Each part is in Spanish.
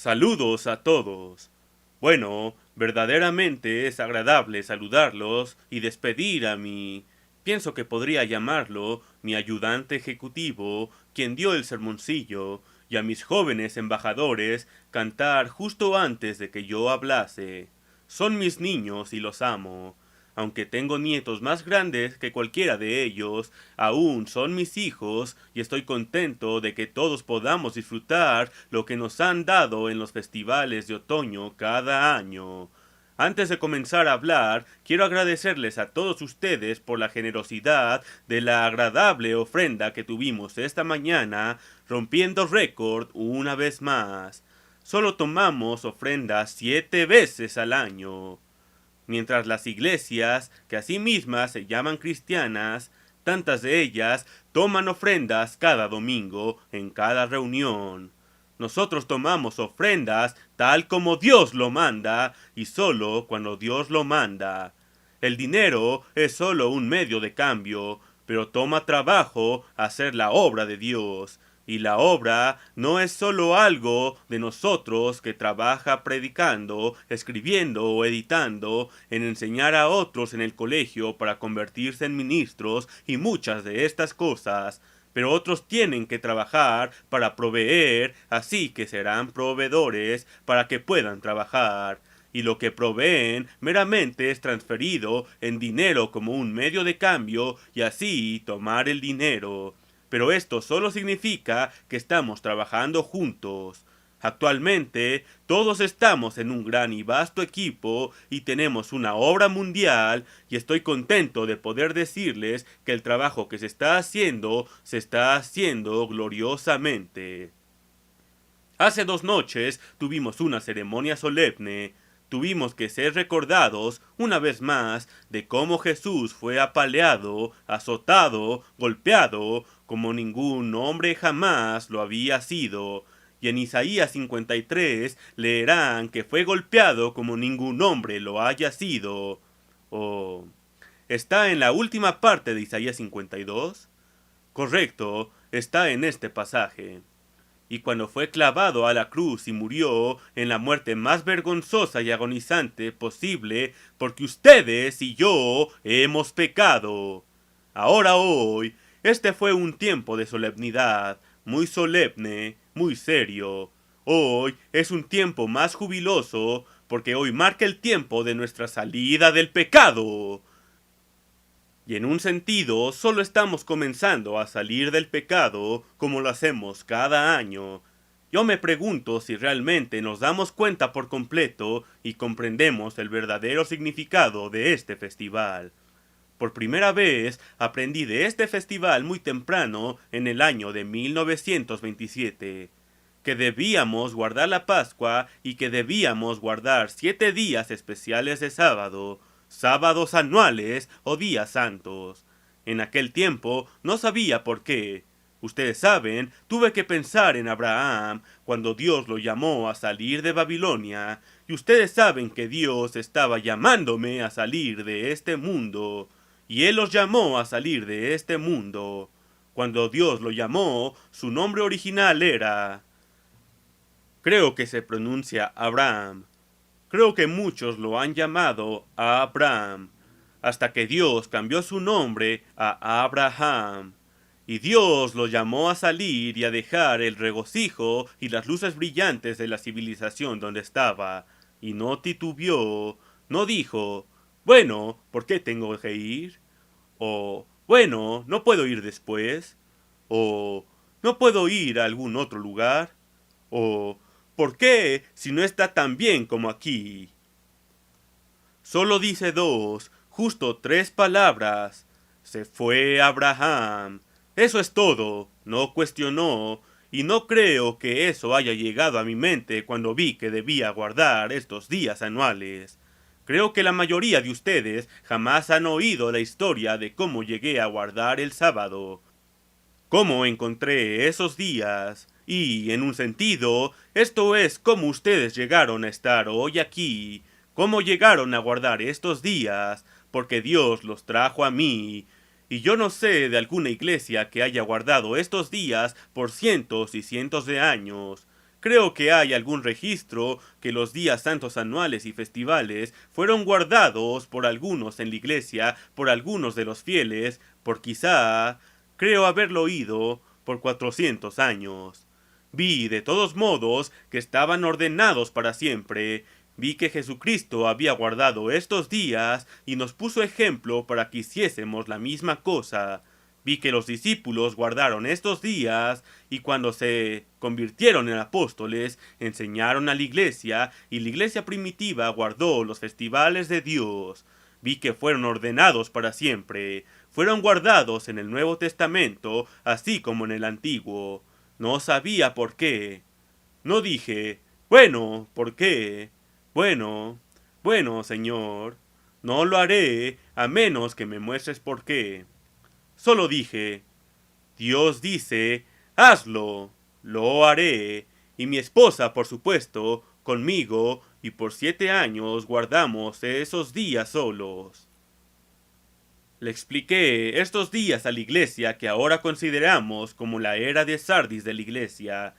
Saludos a todos. Bueno, verdaderamente es agradable saludarlos y despedir a pienso que podría llamarlo mi ayudante ejecutivo, quien dio el sermoncillo, y a mis jóvenes embajadores cantar justo antes de que yo hablase. Son mis niños y los amo. Aunque tengo nietos más grandes que cualquiera de ellos, aún son mis hijos y estoy contento de que todos podamos disfrutar lo que nos han dado en los festivales de otoño cada año. Antes de comenzar a hablar, quiero agradecerles a todos ustedes por la generosidad de la agradable ofrenda que tuvimos esta mañana, rompiendo récord una vez más. Solo tomamos ofrendas 7 veces al año, mientras las iglesias, que a sí mismas se llaman cristianas, tantas de ellas toman ofrendas cada domingo en cada reunión. Nosotros tomamos ofrendas tal como Dios lo manda y solo cuando Dios lo manda. El dinero es solo un medio de cambio, pero toma trabajo hacer la obra de Dios. Y la obra no es solo algo de nosotros que trabaja predicando, escribiendo o editando, en enseñar a otros en el colegio para convertirse en ministros y muchas de estas cosas. Pero otros tienen que trabajar para proveer, así que serán proveedores para que puedan trabajar. Y lo que proveen meramente es transferido en dinero como un medio de cambio y así tomar el dinero. Pero esto solo significa que estamos trabajando juntos. Actualmente todos estamos en un gran y vasto equipo y tenemos una obra mundial y estoy contento de poder decirles que el trabajo que se está haciendo gloriosamente. Hace 2 noches tuvimos una ceremonia solemne. Tuvimos que ser recordados una vez más de cómo Jesús fue apaleado, azotado, golpeado, como ningún hombre jamás lo había sido. Y en Isaías 53 leerán que fue golpeado como ningún hombre lo haya sido. Oh, ¿está en la última parte de Isaías 52? Correcto, está en este pasaje. Y cuando fue clavado a la cruz y murió en la muerte más vergonzosa y agonizante posible, porque ustedes y yo hemos pecado. Ahora hoy, este fue un tiempo de solemnidad, muy solemne, muy serio. Hoy es un tiempo más jubiloso, porque hoy marca el tiempo de nuestra salida del pecado. Y en un sentido, solo estamos comenzando a salir del pecado como lo hacemos cada año. Yo me pregunto si realmente nos damos cuenta por completo y comprendemos el verdadero significado de este festival. Por primera vez aprendí de este festival muy temprano en el año de 1927, que debíamos guardar la Pascua y que debíamos guardar 7 días especiales de sábado, sábados anuales o días santos. En aquel tiempo no sabía por qué. Ustedes saben, tuve que pensar en Abraham cuando Dios lo llamó a salir de Babilonia, y ustedes saben que Dios estaba llamándome a salir de este mundo, y Él los llamó a salir de este mundo. Cuando Dios lo llamó, su nombre original era... Creo que se pronuncia Abraham. Creo que muchos lo han llamado Abraham, hasta que Dios cambió su nombre a Abraham. Y Dios lo llamó a salir y a dejar el regocijo y las luces brillantes de la civilización donde estaba. Y no titubeó, no dijo, bueno, ¿por qué tengo que ir? O, bueno, ¿no puedo ir después? O, ¿no puedo ir a algún otro lugar? O, ¿por qué si no está tan bien como aquí? Solo dice dos, justo 3 palabras. Se fue Abraham. Eso es todo. No cuestionó. Y no creo que eso haya llegado a mi mente cuando vi que debía guardar estos días anuales. Creo que la mayoría de ustedes jamás han oído la historia de cómo llegué a guardar el sábado, cómo encontré esos días, y, en un sentido, esto es cómo ustedes llegaron a estar hoy aquí, cómo llegaron a guardar estos días, porque Dios los trajo a mí, y yo no sé de alguna iglesia que haya guardado estos días por cientos y cientos de años. Creo que hay algún registro que los días santos anuales y festivales fueron guardados por algunos en la iglesia, por algunos de los fieles, por quizá, creo haberlo oído, por 400 años. Vi, de todos modos, que estaban ordenados para siempre. Vi que Jesucristo había guardado estos días y nos puso ejemplo para que hiciésemos la misma cosa. Vi que los discípulos guardaron estos días y cuando se convirtieron en apóstoles, enseñaron a la iglesia y la iglesia primitiva guardó los festivales de Dios. Vi que fueron ordenados para siempre, fueron guardados en el Nuevo Testamento, así como en el Antiguo. No sabía por qué. No dije, bueno, ¿por qué? Bueno, bueno, Señor, no lo haré a menos que me muestres por qué. Solo dije, Dios dice, hazlo, lo haré, y mi esposa, por supuesto, conmigo, y por 7 años guardamos esos días solos. Le expliqué estos días a la iglesia que ahora consideramos como la era de Sardis de la iglesia,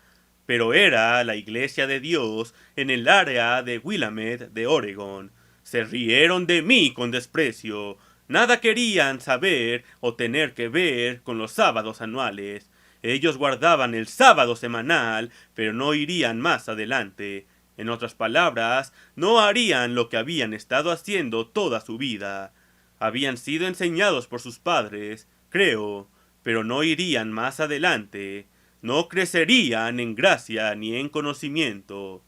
pero era la iglesia de Dios en el área de Willamette de Oregon. Se rieron de mí con desprecio. Nada querían saber o tener que ver con los sábados anuales. Ellos guardaban el sábado semanal, pero no irían más adelante. En otras palabras, no harían lo que habían estado haciendo toda su vida. Habían sido enseñados por sus padres, creo, pero no irían más adelante. No crecerían en gracia ni en conocimiento.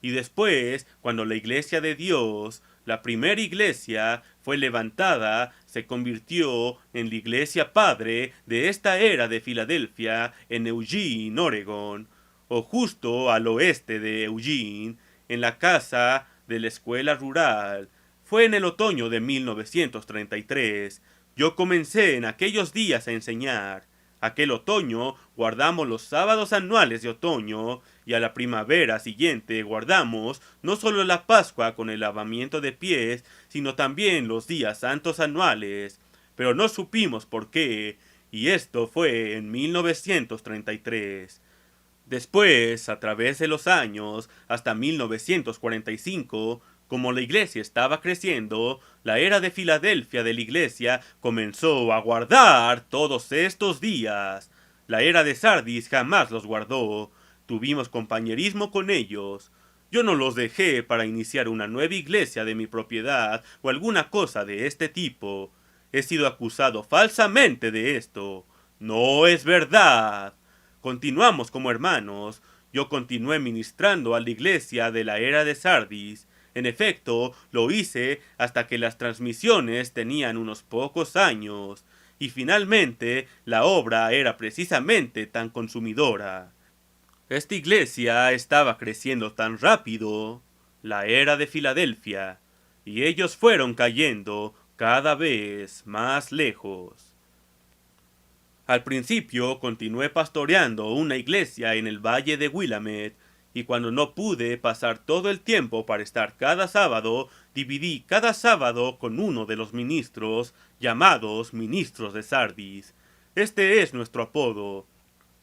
Y después, cuando la iglesia de Dios, la primera iglesia, fue levantada, se convirtió en la iglesia padre de esta era de Filadelfia, en Eugene, Oregon, o justo al oeste de Eugene, en la casa de la escuela rural. Fue en el otoño de 1933. Yo comencé en aquellos días a enseñar. Aquel otoño guardamos los sábados anuales de otoño y a la primavera siguiente guardamos no solo la Pascua con el lavamiento de pies, sino también los días santos anuales. Pero no supimos por qué, y esto fue en 1933. Después, a través de los años, hasta 1945, como la iglesia estaba creciendo, la era de Filadelfia de la iglesia comenzó a guardar todos estos días. La era de Sardis jamás los guardó. Tuvimos compañerismo con ellos. Yo no los dejé para iniciar una nueva iglesia de mi propiedad o alguna cosa de este tipo. He sido acusado falsamente de esto. No es verdad. Continuamos como hermanos. Yo continué ministrando a la iglesia de la era de Sardis. En efecto, lo hice hasta que las transmisiones tenían unos pocos años, y finalmente la obra era precisamente tan consumidora. Esta iglesia estaba creciendo tan rápido, la era de Filadelfia, y ellos fueron cayendo cada vez más lejos. Al principio continué pastoreando una iglesia en el valle de Willamette, y cuando no pude pasar todo el tiempo para estar cada sábado, dividí cada sábado con uno de los ministros, llamados ministros de Sardis. Este es nuestro apodo.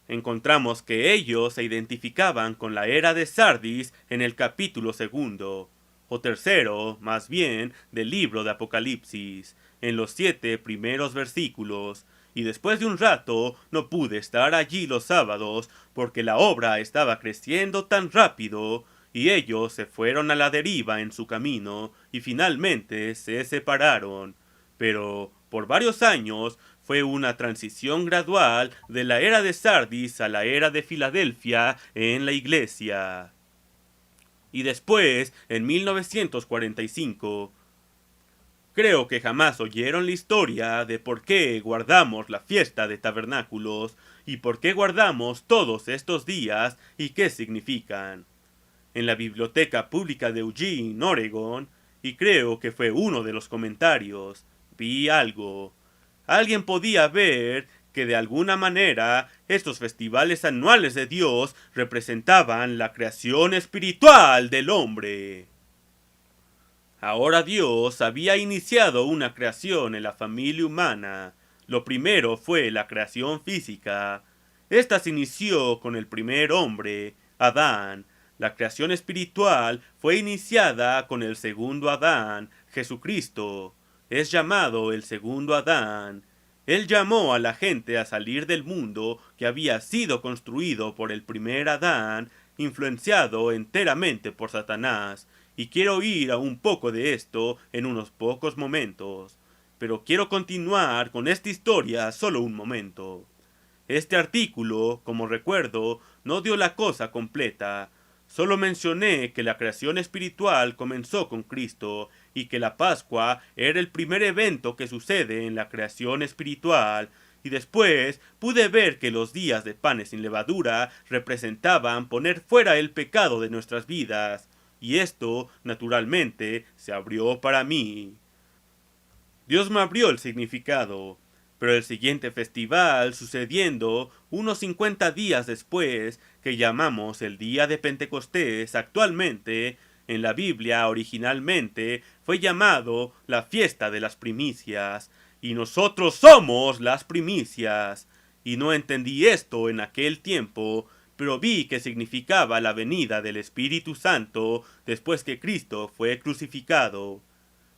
Encontramos que ellos se identificaban con la era de Sardis en el capítulo 2, o tercero, más bien, del libro de Apocalipsis, en los 7 primeros versículos, y después de un rato no pude estar allí los sábados porque la obra estaba creciendo tan rápido y ellos se fueron a la deriva en su camino y finalmente se separaron. Pero por varios años fue una transición gradual de la era de Sardis a la era de Filadelfia en la iglesia. Y después, en 1945, creo que jamás oyeron la historia de por qué guardamos la fiesta de tabernáculos y por qué guardamos todos estos días y qué significan. En la biblioteca pública de Eugene, Oregon, y creo que fue uno de los comentarios, vi algo. Alguien podía ver que de alguna manera estos festivales anuales de Dios representaban la creación espiritual del hombre. Ahora Dios había iniciado una creación en la familia humana. Lo primero fue la creación física. Esta se inició con el primer hombre. Adán. La creación espiritual fue iniciada con el segundo Adán, Jesucristo. Es llamado el segundo Adán. Él llamó a la gente a salir del mundo que había sido construido por el primer Adán, influenciado enteramente por Satanás, y quiero oír a un poco de esto en unos pocos momentos. Pero quiero continuar con esta historia solo un momento. Este artículo, como recuerdo, no dio la cosa completa. Solo mencioné que la creación espiritual comenzó con Cristo y que la Pascua era el primer evento que sucede en la creación espiritual, y después pude ver que los días de panes sin levadura representaban poner fuera el pecado de nuestras vidas, y esto, naturalmente, se abrió para mí. Dios me abrió el significado, pero el siguiente festival sucediendo unos 50 días después, que llamamos el día de Pentecostés actualmente, en la Biblia originalmente fue llamado la fiesta de las primicias, y nosotros somos las primicias. Y no entendí esto en aquel tiempo, pero vi que significaba la venida del Espíritu Santo después que Cristo fue crucificado.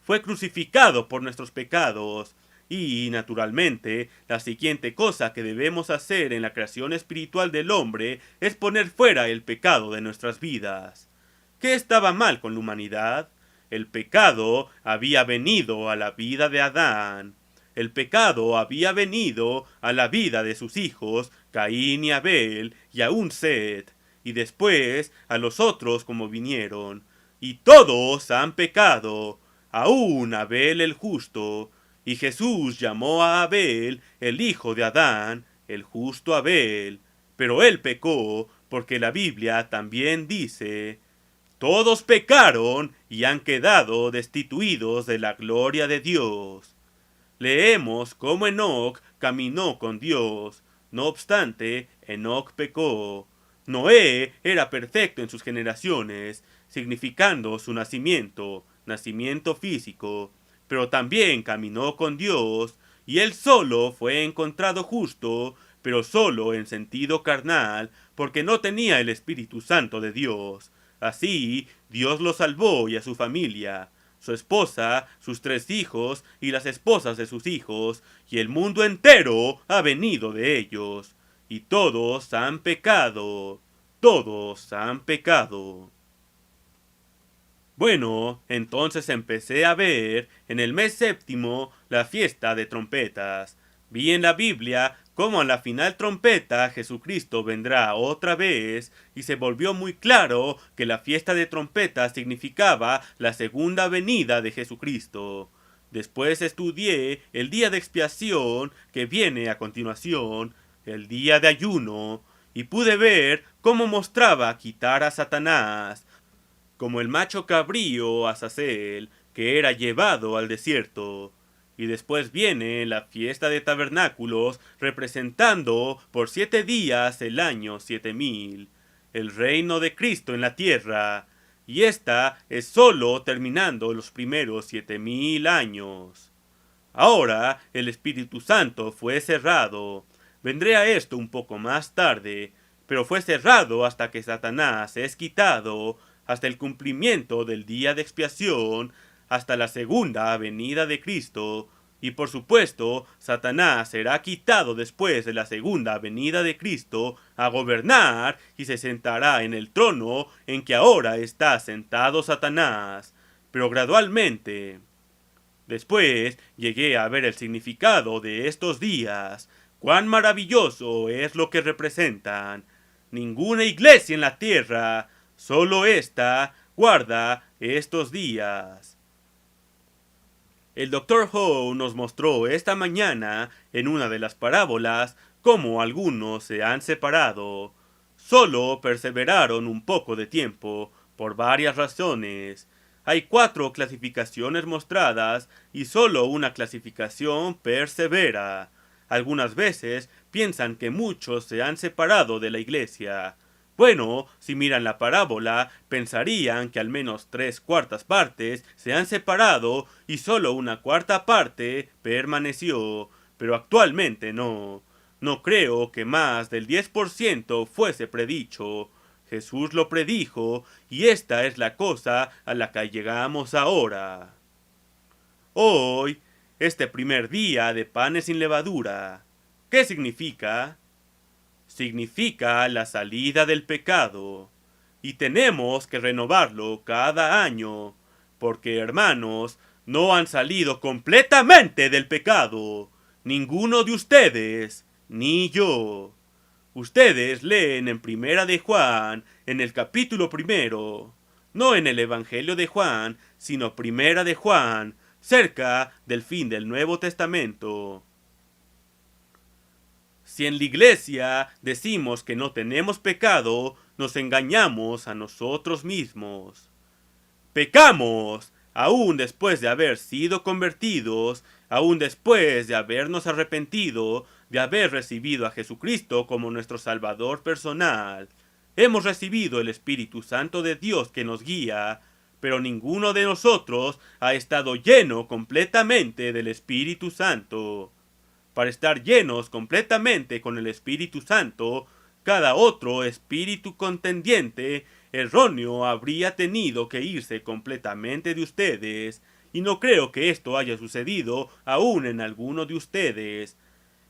Fue crucificado por nuestros pecados. Y, naturalmente, la siguiente cosa que debemos hacer en la creación espiritual del hombre es poner fuera el pecado de nuestras vidas. ¿Qué estaba mal con la humanidad? El pecado había venido a la vida de Adán. El pecado había venido a la vida de sus hijos, Caín y Abel, y aún Set, y después a los otros como vinieron. Y todos han pecado, aún Abel el justo. Y Jesús llamó a Abel, el hijo de Adán, el justo Abel. Pero él pecó, porque la Biblia también dice: todos pecaron y han quedado destituidos de la gloria de Dios. Leemos cómo Enoc caminó con Dios. No obstante, Enoc pecó. Noé era perfecto en sus generaciones, significando su nacimiento físico, pero también caminó con Dios, y él solo fue encontrado justo, pero solo en sentido carnal, porque no tenía el Espíritu Santo de Dios. Así, Dios lo salvó y a su familia, su esposa, sus 3 hijos y las esposas de sus hijos, y el mundo entero ha venido de ellos. Y todos han pecado, todos han pecado. Bueno, entonces empecé a ver en el mes séptimo la fiesta de trompetas. Vi en la Biblia cómo a la final trompeta Jesucristo vendrá otra vez, y se volvió muy claro que la fiesta de trompetas significaba la segunda venida de Jesucristo. Después estudié el día de expiación que viene a continuación, el día de ayuno, y pude ver cómo mostraba quitar a Satanás, como el macho cabrío Azazel, que era llevado al desierto. Y después viene la fiesta de tabernáculos, representando por 7 días el año 7000, el reino de Cristo en la tierra, y esta es sólo terminando los primeros 7000 años. Ahora el Espíritu Santo fue cerrado. Vendré a esto un poco más tarde, pero fue cerrado hasta que Satanás es quitado, hasta el cumplimiento del día de expiación, hasta la segunda venida de Cristo, y por supuesto, Satanás será quitado después de la segunda venida de Cristo a gobernar y se sentará en el trono en que ahora está sentado Satanás, pero gradualmente. Después llegué a ver el significado de estos días. ¡Cuán maravilloso es lo que representan! Ninguna iglesia en la tierra, solo esta, guarda estos días. El Dr. Howe nos mostró esta mañana en una de las parábolas cómo algunos se han separado. Solo perseveraron un poco de tiempo, por varias razones. Hay 4 clasificaciones mostradas y solo una clasificación persevera. Algunas veces piensan que muchos se han separado de la iglesia. Bueno, si miran la parábola, pensarían que al menos 3/4 partes se han separado y solo 1/4 parte permaneció, pero actualmente no. No creo que más del 10% fuese predicho. Jesús lo predijo y esta es la cosa a la que llegamos ahora. Hoy, este primer día de panes sin levadura, ¿qué significa? Significa la salida del pecado. Y tenemos que renovarlo cada año, porque hermanos, no han salido completamente del pecado. Ninguno de ustedes, ni yo. Ustedes leen en Primera de Juan, en el capítulo 1, no en el Evangelio de Juan, sino Primera de Juan, cerca del fin del Nuevo Testamento. Si en la iglesia decimos que no tenemos pecado, nos engañamos a nosotros mismos. Pecamos, aún después de haber sido convertidos, aún después de habernos arrepentido, de haber recibido a Jesucristo como nuestro Salvador personal. Hemos recibido el Espíritu Santo de Dios que nos guía, pero ninguno de nosotros ha estado lleno completamente del Espíritu Santo. Para estar llenos completamente con el Espíritu Santo, cada otro espíritu contendiente erróneo habría tenido que irse completamente de ustedes, y no creo que esto haya sucedido aún en alguno de ustedes.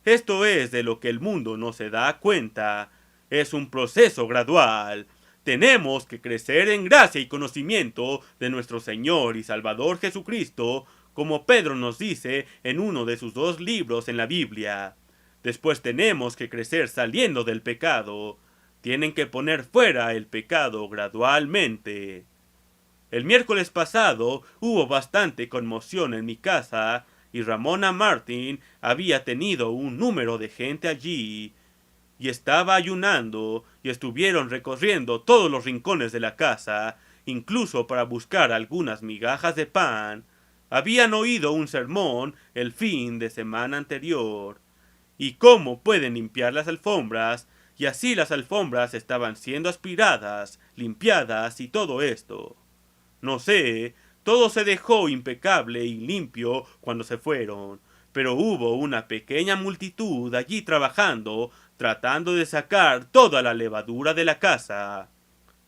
Esto es de lo que el mundo no se da cuenta. Es un proceso gradual. Tenemos que crecer en gracia y conocimiento de nuestro Señor y Salvador Jesucristo, como Pedro nos dice en uno de sus 2 libros en la Biblia. Después tenemos que crecer saliendo del pecado. Tienen que poner fuera el pecado gradualmente. El miércoles pasado hubo bastante conmoción en mi casa y Ramona Martin había tenido un número de gente allí y estaba ayunando y estuvieron recorriendo todos los rincones de la casa, incluso para buscar algunas migajas de pan. Habían oído un sermón el fin de semana anterior. ¿Y cómo pueden limpiar las alfombras? Y así las alfombras estaban siendo aspiradas, limpiadas y todo esto. No sé, todo se dejó impecable y limpio cuando se fueron, pero hubo una pequeña multitud allí trabajando, tratando de sacar toda la levadura de la casa.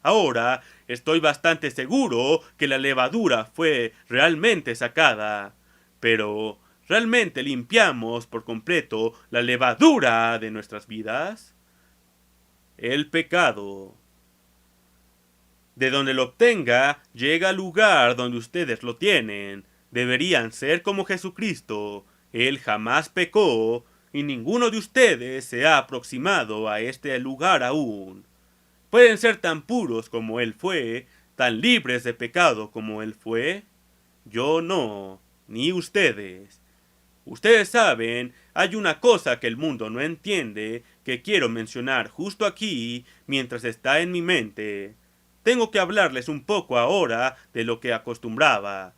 Ahora estoy bastante seguro que la levadura fue realmente sacada, pero ¿realmente limpiamos por completo la levadura de nuestras vidas? El pecado. De donde lo obtenga, llega al lugar donde ustedes lo tienen. Deberían ser como Jesucristo. Él jamás pecó, y ninguno de ustedes se ha aproximado a este lugar aún. ¿Pueden ser tan puros como Él fue, tan libres de pecado como Él fue? Yo no, ni ustedes. Ustedes saben, hay una cosa que el mundo no entiende, que quiero mencionar justo aquí, mientras está en mi mente. Tengo que hablarles un poco ahora de lo que acostumbraba.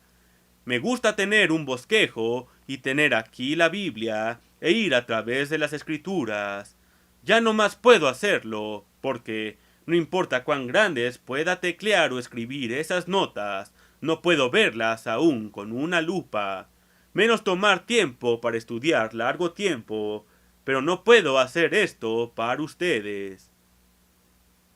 Me gusta tener un bosquejo y tener aquí la Biblia e ir a través de las Escrituras. Ya no más puedo hacerlo, porque no importa cuán grandes pueda teclear o escribir esas notas, no puedo verlas aún con una lupa. Menos tomar tiempo para estudiar largo tiempo, pero no puedo hacer esto para ustedes.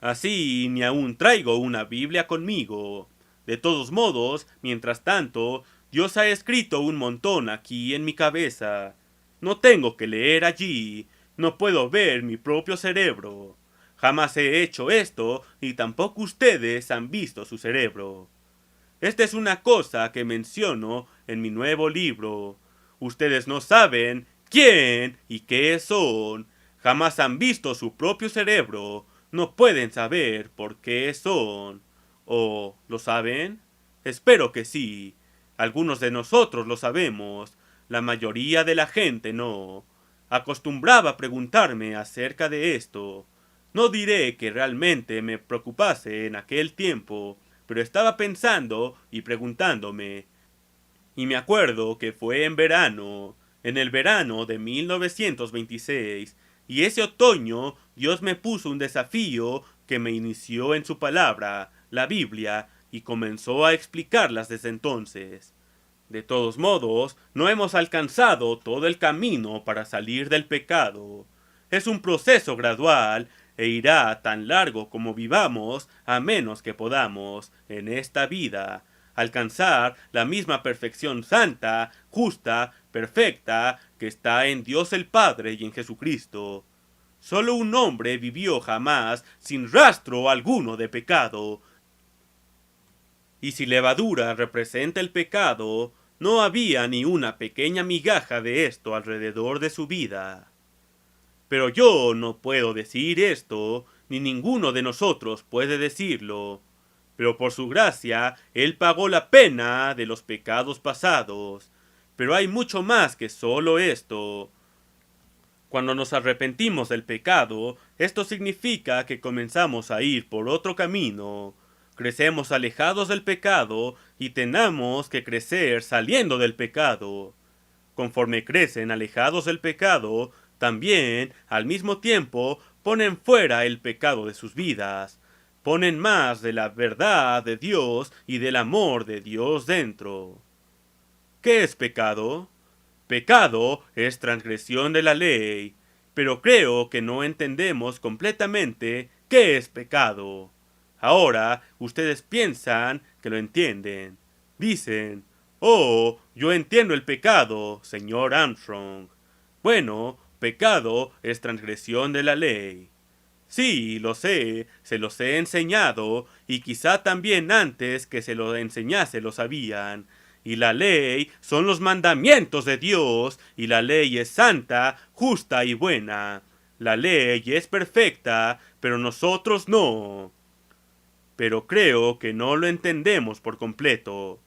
Así ni aún traigo una Biblia conmigo. De todos modos, mientras tanto, Dios ha escrito un montón aquí en mi cabeza. No tengo que leer allí, no puedo ver mi propio cerebro. Jamás he hecho esto, y tampoco ustedes han visto su cerebro. Esta es una cosa que menciono en mi nuevo libro. Ustedes no saben quién y qué son. Jamás han visto su propio cerebro. No pueden saber por qué son. ¿O lo saben? Espero que sí. Algunos de nosotros lo sabemos. La mayoría de la gente no. Acostumbraba a preguntarme acerca de esto. No diré que realmente me preocupase en aquel tiempo, pero estaba pensando y preguntándome. Y me acuerdo que fue en el verano de 1926, y ese otoño Dios me puso un desafío que me inició en su palabra, la Biblia, y comenzó a explicarlas desde entonces. De todos modos, no hemos alcanzado todo el camino para salir del pecado. Es un proceso gradual e irá tan largo como vivamos, a menos que podamos, en esta vida, alcanzar la misma perfección santa, justa, perfecta, que está en Dios el Padre y en Jesucristo. Solo un hombre vivió jamás sin rastro alguno de pecado. Y si levadura representa el pecado, no había ni una pequeña migaja de esto alrededor de su vida. Pero yo no puedo decir esto, ni ninguno de nosotros puede decirlo. Pero por su gracia, Él pagó la pena de los pecados pasados. Pero hay mucho más que solo esto. Cuando nos arrepentimos del pecado, esto significa que comenzamos a ir por otro camino. Crecemos alejados del pecado y tenemos que crecer saliendo del pecado. Conforme crecen alejados del pecado, también, al mismo tiempo, ponen fuera el pecado de sus vidas. Ponen más de la verdad de Dios y del amor de Dios dentro. ¿Qué es pecado? Pecado es transgresión de la ley, pero creo que no entendemos completamente qué es pecado. Ahora ustedes piensan que lo entienden. Dicen, oh, yo entiendo el pecado, señor Armstrong. Bueno, pecado es transgresión de la ley. Sí, lo sé, se los he enseñado, y quizá también antes que se lo enseñase lo sabían. Y la ley son los mandamientos de Dios, y la ley es santa, justa y buena. La ley es perfecta, pero nosotros no. Pero creo que no lo entendemos por completo.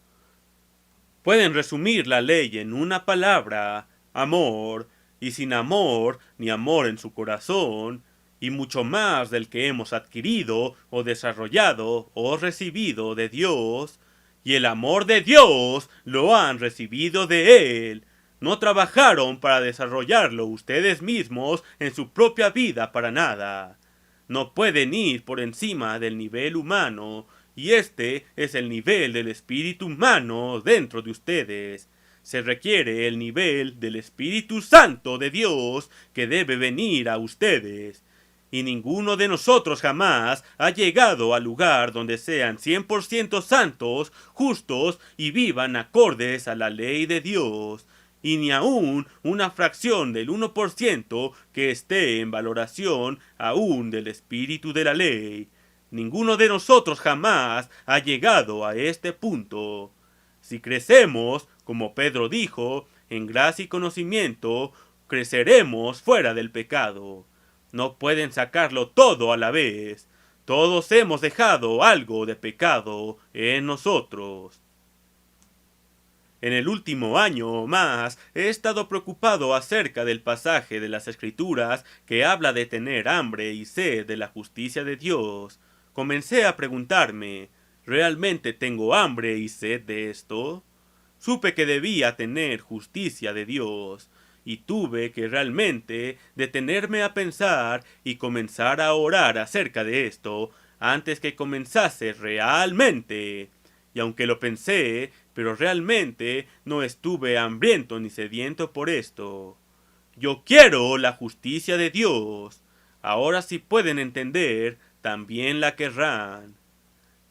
Pueden resumir la ley en una palabra, amor, y sin amor, ni amor en su corazón, y mucho más del que hemos adquirido o desarrollado o recibido de Dios, y el amor de Dios lo han recibido de Él. No trabajaron para desarrollarlo ustedes mismos en su propia vida para nada. No pueden ir por encima del nivel humano, y este es el nivel del espíritu humano dentro de ustedes. Se requiere el nivel del Espíritu Santo de Dios que debe venir a ustedes. Y ninguno de nosotros jamás ha llegado al lugar donde sean 100% santos, justos y vivan acordes a la ley de Dios. Y ni aun una fracción del 1% que esté en valoración aún del espíritu de la ley. Ninguno de nosotros jamás ha llegado a este punto. Si crecemos, como Pedro dijo, en gracia y conocimiento, creceremos fuera del pecado. No pueden sacarlo todo a la vez. Todos hemos dejado algo de pecado en nosotros. En el último año o más he estado preocupado acerca del pasaje de las Escrituras que habla de tener hambre y sed de la justicia de Dios. Comencé a preguntarme, ¿realmente tengo hambre y sed de esto? Supe que debía tener justicia de Dios, y tuve que realmente detenerme a pensar y comenzar a orar acerca de esto antes que comenzase realmente. Y aunque lo pensé, pero realmente no estuve hambriento ni sediento por esto. Yo quiero la justicia de Dios. Ahora si pueden entender, también la querrán.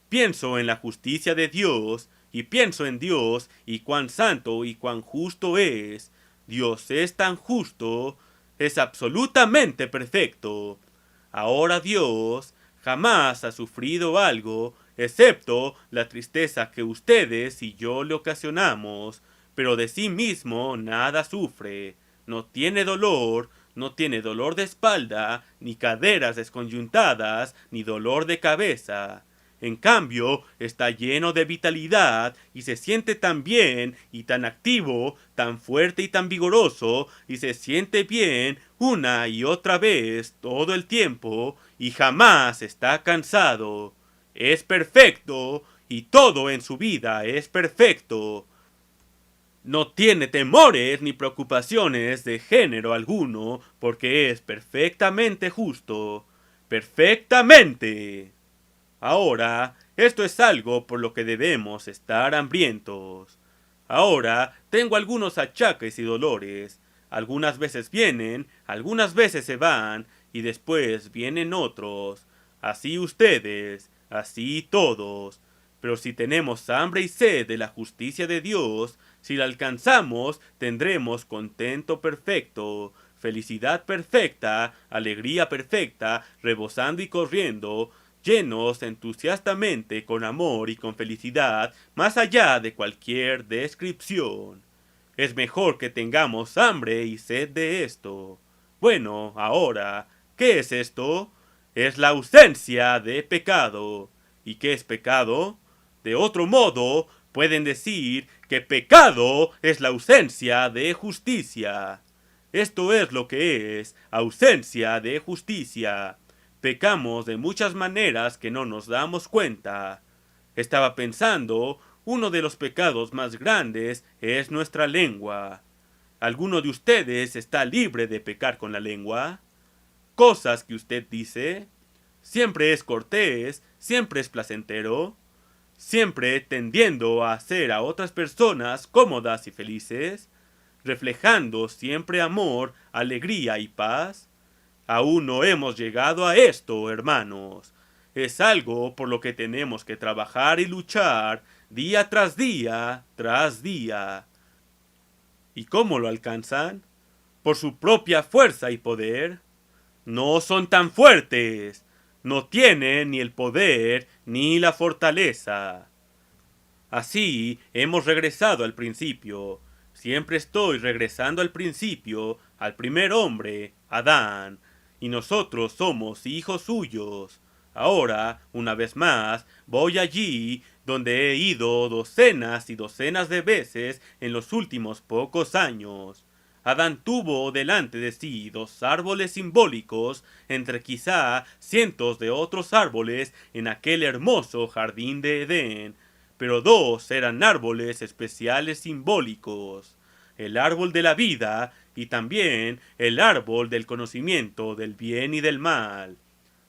Pienso en la justicia de Dios, y pienso en Dios, y cuán santo y cuán justo es. Dios es tan justo, es absolutamente perfecto. Ahora Dios jamás ha sufrido algo, excepto la tristeza que ustedes y yo le ocasionamos, pero de sí mismo nada sufre. No tiene dolor de espalda, ni caderas desconyuntadas, ni dolor de cabeza. En cambio, está lleno de vitalidad y se siente tan bien y tan activo, tan fuerte y tan vigoroso, y se siente bien una y otra vez todo el tiempo, y jamás está cansado. Es perfecto, y todo en su vida es perfecto. No tiene temores ni preocupaciones de género alguno, porque es perfectamente justo. Perfectamente. Ahora, esto es algo por lo que debemos estar hambrientos. Ahora, tengo algunos achaques y dolores. Algunas veces vienen, algunas veces se van, y después vienen otros, así ustedes, así todos. Pero si tenemos hambre y sed de la justicia de Dios, si la alcanzamos, tendremos contento perfecto, felicidad perfecta, alegría perfecta, rebosando y corriendo, llenos entusiastamente con amor y con felicidad, más allá de cualquier descripción. Es mejor que tengamos hambre y sed de esto. Bueno, ahora, ¿qué es esto? Es la ausencia de pecado. ¿Y qué es pecado? De otro modo, pueden decir que pecado es la ausencia de justicia. Esto es lo que es ausencia de justicia. Pecamos de muchas maneras que no nos damos cuenta. Estaba pensando, uno de los pecados más grandes es nuestra lengua. ¿Alguno de ustedes está libre de pecar con la lengua? Cosas que usted dice. Siempre es cortés, siempre es placentero, siempre tendiendo a hacer a otras personas cómodas y felices, reflejando siempre amor, alegría y paz. Aún no hemos llegado a esto, hermanos. Es algo por lo que tenemos que trabajar y luchar día tras día tras día. ¿Y cómo lo alcanzan? ¿Por su propia fuerza y poder? No son tan fuertes. No tienen ni el poder ni la fortaleza. Así hemos regresado al principio. Siempre estoy regresando al principio, al primer hombre, Adán, y nosotros somos hijos suyos. Ahora, una vez más, voy allí donde he ido docenas y docenas de veces en los últimos pocos años. Adán tuvo delante de sí dos árboles simbólicos entre quizá cientos de otros árboles en aquel hermoso jardín de Edén, pero dos eran árboles especiales simbólicos, el árbol de la vida y también el árbol del conocimiento del bien y del mal.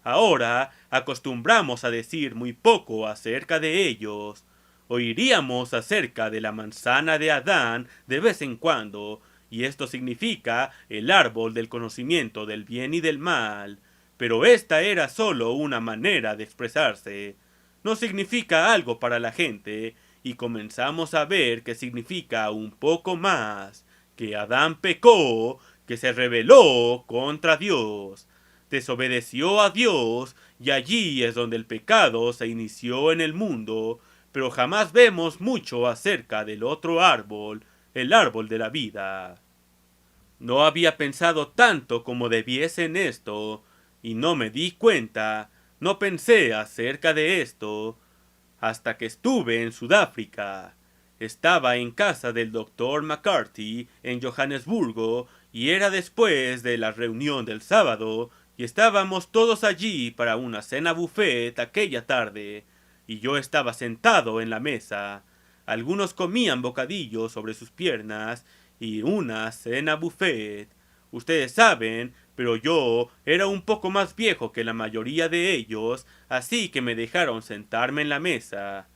Ahora acostumbramos a decir muy poco acerca de ellos. Oiríamos acerca de la manzana de Adán de vez en cuando, y esto significa el árbol del conocimiento del bien y del mal, pero esta era sólo una manera de expresarse. No significa algo para la gente, y comenzamos a ver que significa un poco más, que Adán pecó, que se rebeló contra Dios, desobedeció a Dios, y allí es donde el pecado se inició en el mundo, pero jamás vemos mucho acerca del otro árbol, el árbol de la vida. No había pensado tanto como debiese en esto, y no me di cuenta, no pensé acerca de esto, hasta que estuve en Sudáfrica. Estaba en casa del doctor McCarthy en Johannesburgo, y era después de la reunión del sábado, y estábamos todos allí para una cena buffet aquella tarde, y yo estaba sentado en la mesa. Algunos comían bocadillos sobre sus piernas, y una cena buffet. Ustedes saben, pero yo era un poco más viejo que la mayoría de ellos, así que me dejaron sentarme en la mesa.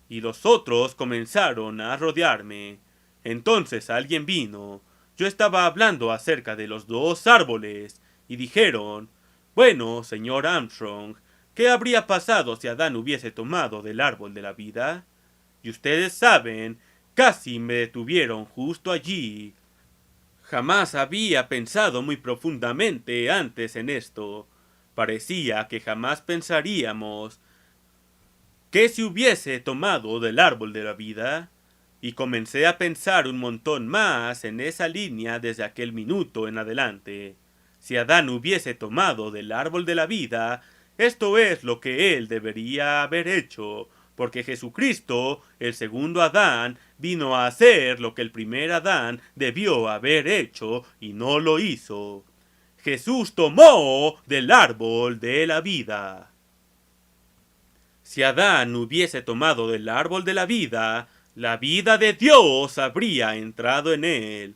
Y los otros comenzaron a rodearme. Entonces alguien vino. Yo estaba hablando acerca de los dos árboles, y dijeron, bueno, señor Armstrong, ¿qué habría pasado si Adán hubiese tomado del árbol de la vida? Y ustedes saben, casi me detuvieron justo allí. Jamás había pensado muy profundamente antes en esto. Parecía que jamás pensaríamos que si hubiese tomado del árbol de la vida. Y comencé a pensar un montón más en esa línea desde aquel minuto en adelante. Si Adán hubiese tomado del árbol de la vida, esto es lo que él debería haber hecho, porque Jesucristo, el segundo Adán, vino a hacer lo que el primer Adán debió haber hecho y no lo hizo. Jesús tomó del árbol de la vida. Si Adán hubiese tomado del árbol de la vida de Dios habría entrado en él.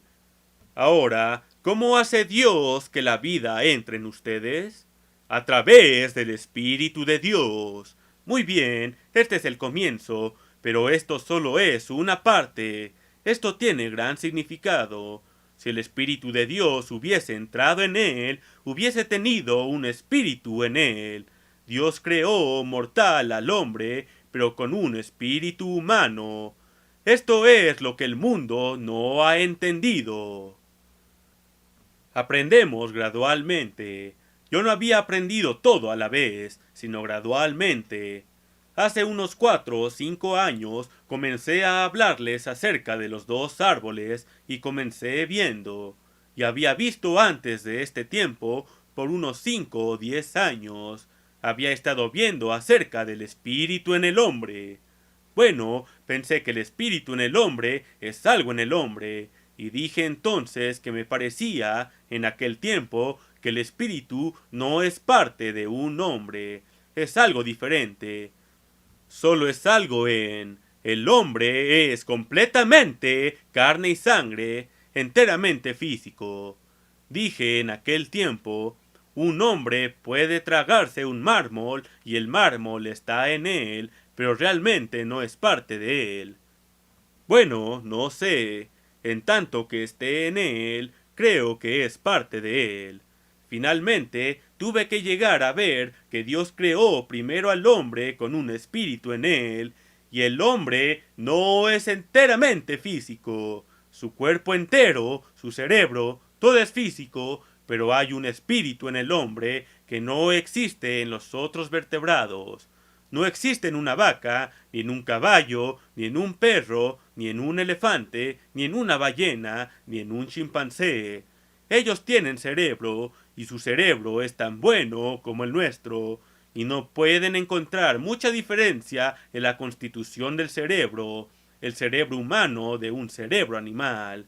Ahora, ¿cómo hace Dios que la vida entre en ustedes? A través del Espíritu de Dios. Muy bien, este es el comienzo, pero esto solo es una parte. Esto tiene gran significado. Si el Espíritu de Dios hubiese entrado en él, hubiese tenido un espíritu en él. Dios creó mortal al hombre, pero con un espíritu humano. Esto es lo que el mundo no ha entendido. Aprendemos gradualmente. Yo no había aprendido todo a la vez, sino gradualmente. Hace unos 4 o 5 años comencé a hablarles acerca de los dos árboles y comencé viendo. Y había visto antes de este tiempo por unos 5 o 10 años. Había estado viendo acerca del espíritu en el hombre. Bueno, pensé que el espíritu en el hombre es algo en el hombre, y dije entonces que me parecía, en aquel tiempo, que el espíritu no es parte de un hombre, es algo diferente. Solo es algo en... El hombre es completamente carne y sangre, enteramente físico. Dije en aquel tiempo, un hombre puede tragarse un mármol y el mármol está en él, pero realmente no es parte de él. Bueno, no sé. En tanto que esté en él, creo que es parte de él. Finalmente, tuve que llegar a ver que Dios creó primero al hombre con un espíritu en él, y el hombre no es enteramente físico. Su cuerpo entero, su cerebro, todo es físico, pero hay un espíritu en el hombre que no existe en los otros vertebrados. No existe en una vaca, ni en un caballo, ni en un perro, ni en un elefante, ni en una ballena, ni en un chimpancé. Ellos tienen cerebro, y su cerebro es tan bueno como el nuestro, y no pueden encontrar mucha diferencia en la constitución del cerebro, el cerebro humano de un cerebro animal.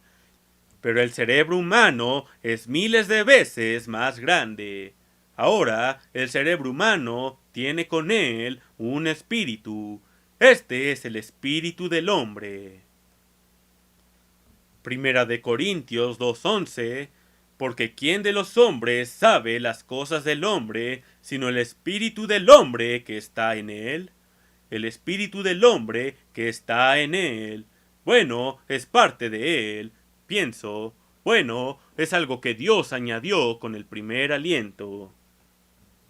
Pero el cerebro humano es miles de veces más grande. Ahora, el cerebro humano tiene con él un espíritu. Este es el espíritu del hombre. Primera de Corintios 2:11. Porque ¿quién de los hombres sabe las cosas del hombre, sino el espíritu del hombre que está en él? El espíritu del hombre que está en él. Bueno, es parte de él. Pienso, bueno, es algo que Dios añadió con el primer aliento.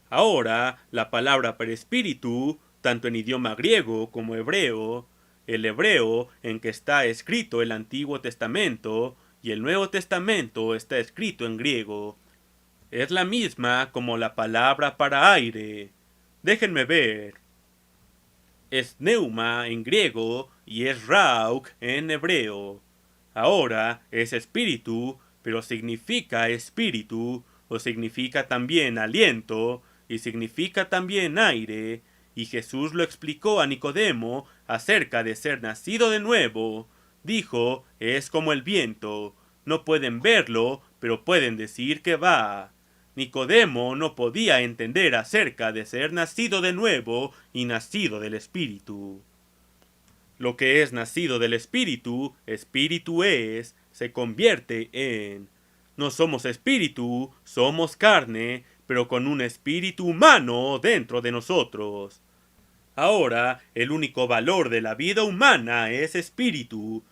Ahora, la palabra para espíritu, tanto en idioma griego como hebreo, el hebreo en que está escrito el Antiguo Testamento y el Nuevo Testamento está escrito en griego, es la misma como la palabra para aire. Déjenme ver. Es pneuma en griego y es rauk en hebreo. Ahora es espíritu, pero significa espíritu, o significa también aliento, y significa también aire, y Jesús lo explicó a Nicodemo acerca de ser nacido de nuevo. Dijo, es como el viento, no pueden verlo, pero pueden decir que va. Nicodemo no podía entender acerca de ser nacido de nuevo y nacido del Espíritu. Lo que es nacido del Espíritu, Espíritu es, se convierte en. No somos espíritu, somos carne, pero con un espíritu humano dentro de nosotros. Ahora, el único valor de la vida humana es espíritu,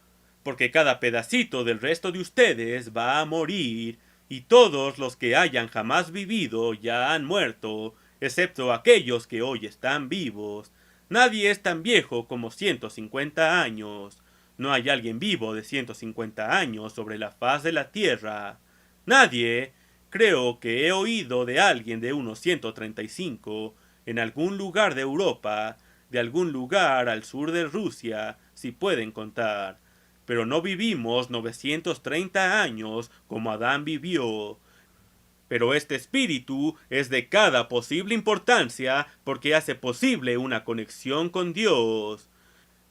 porque cada pedacito del resto de ustedes va a morir, y todos los que hayan jamás vivido ya han muerto, excepto aquellos que hoy están vivos. Nadie es tan viejo como 150 años. No hay alguien vivo de 150 años sobre la faz de la tierra. Nadie. Creo que he oído de alguien de unos 135, en algún lugar de Europa, de algún lugar al sur de Rusia, si pueden contar. Pero no vivimos 930 años como Adán vivió. Pero este espíritu es de cada posible importancia porque hace posible una conexión con Dios.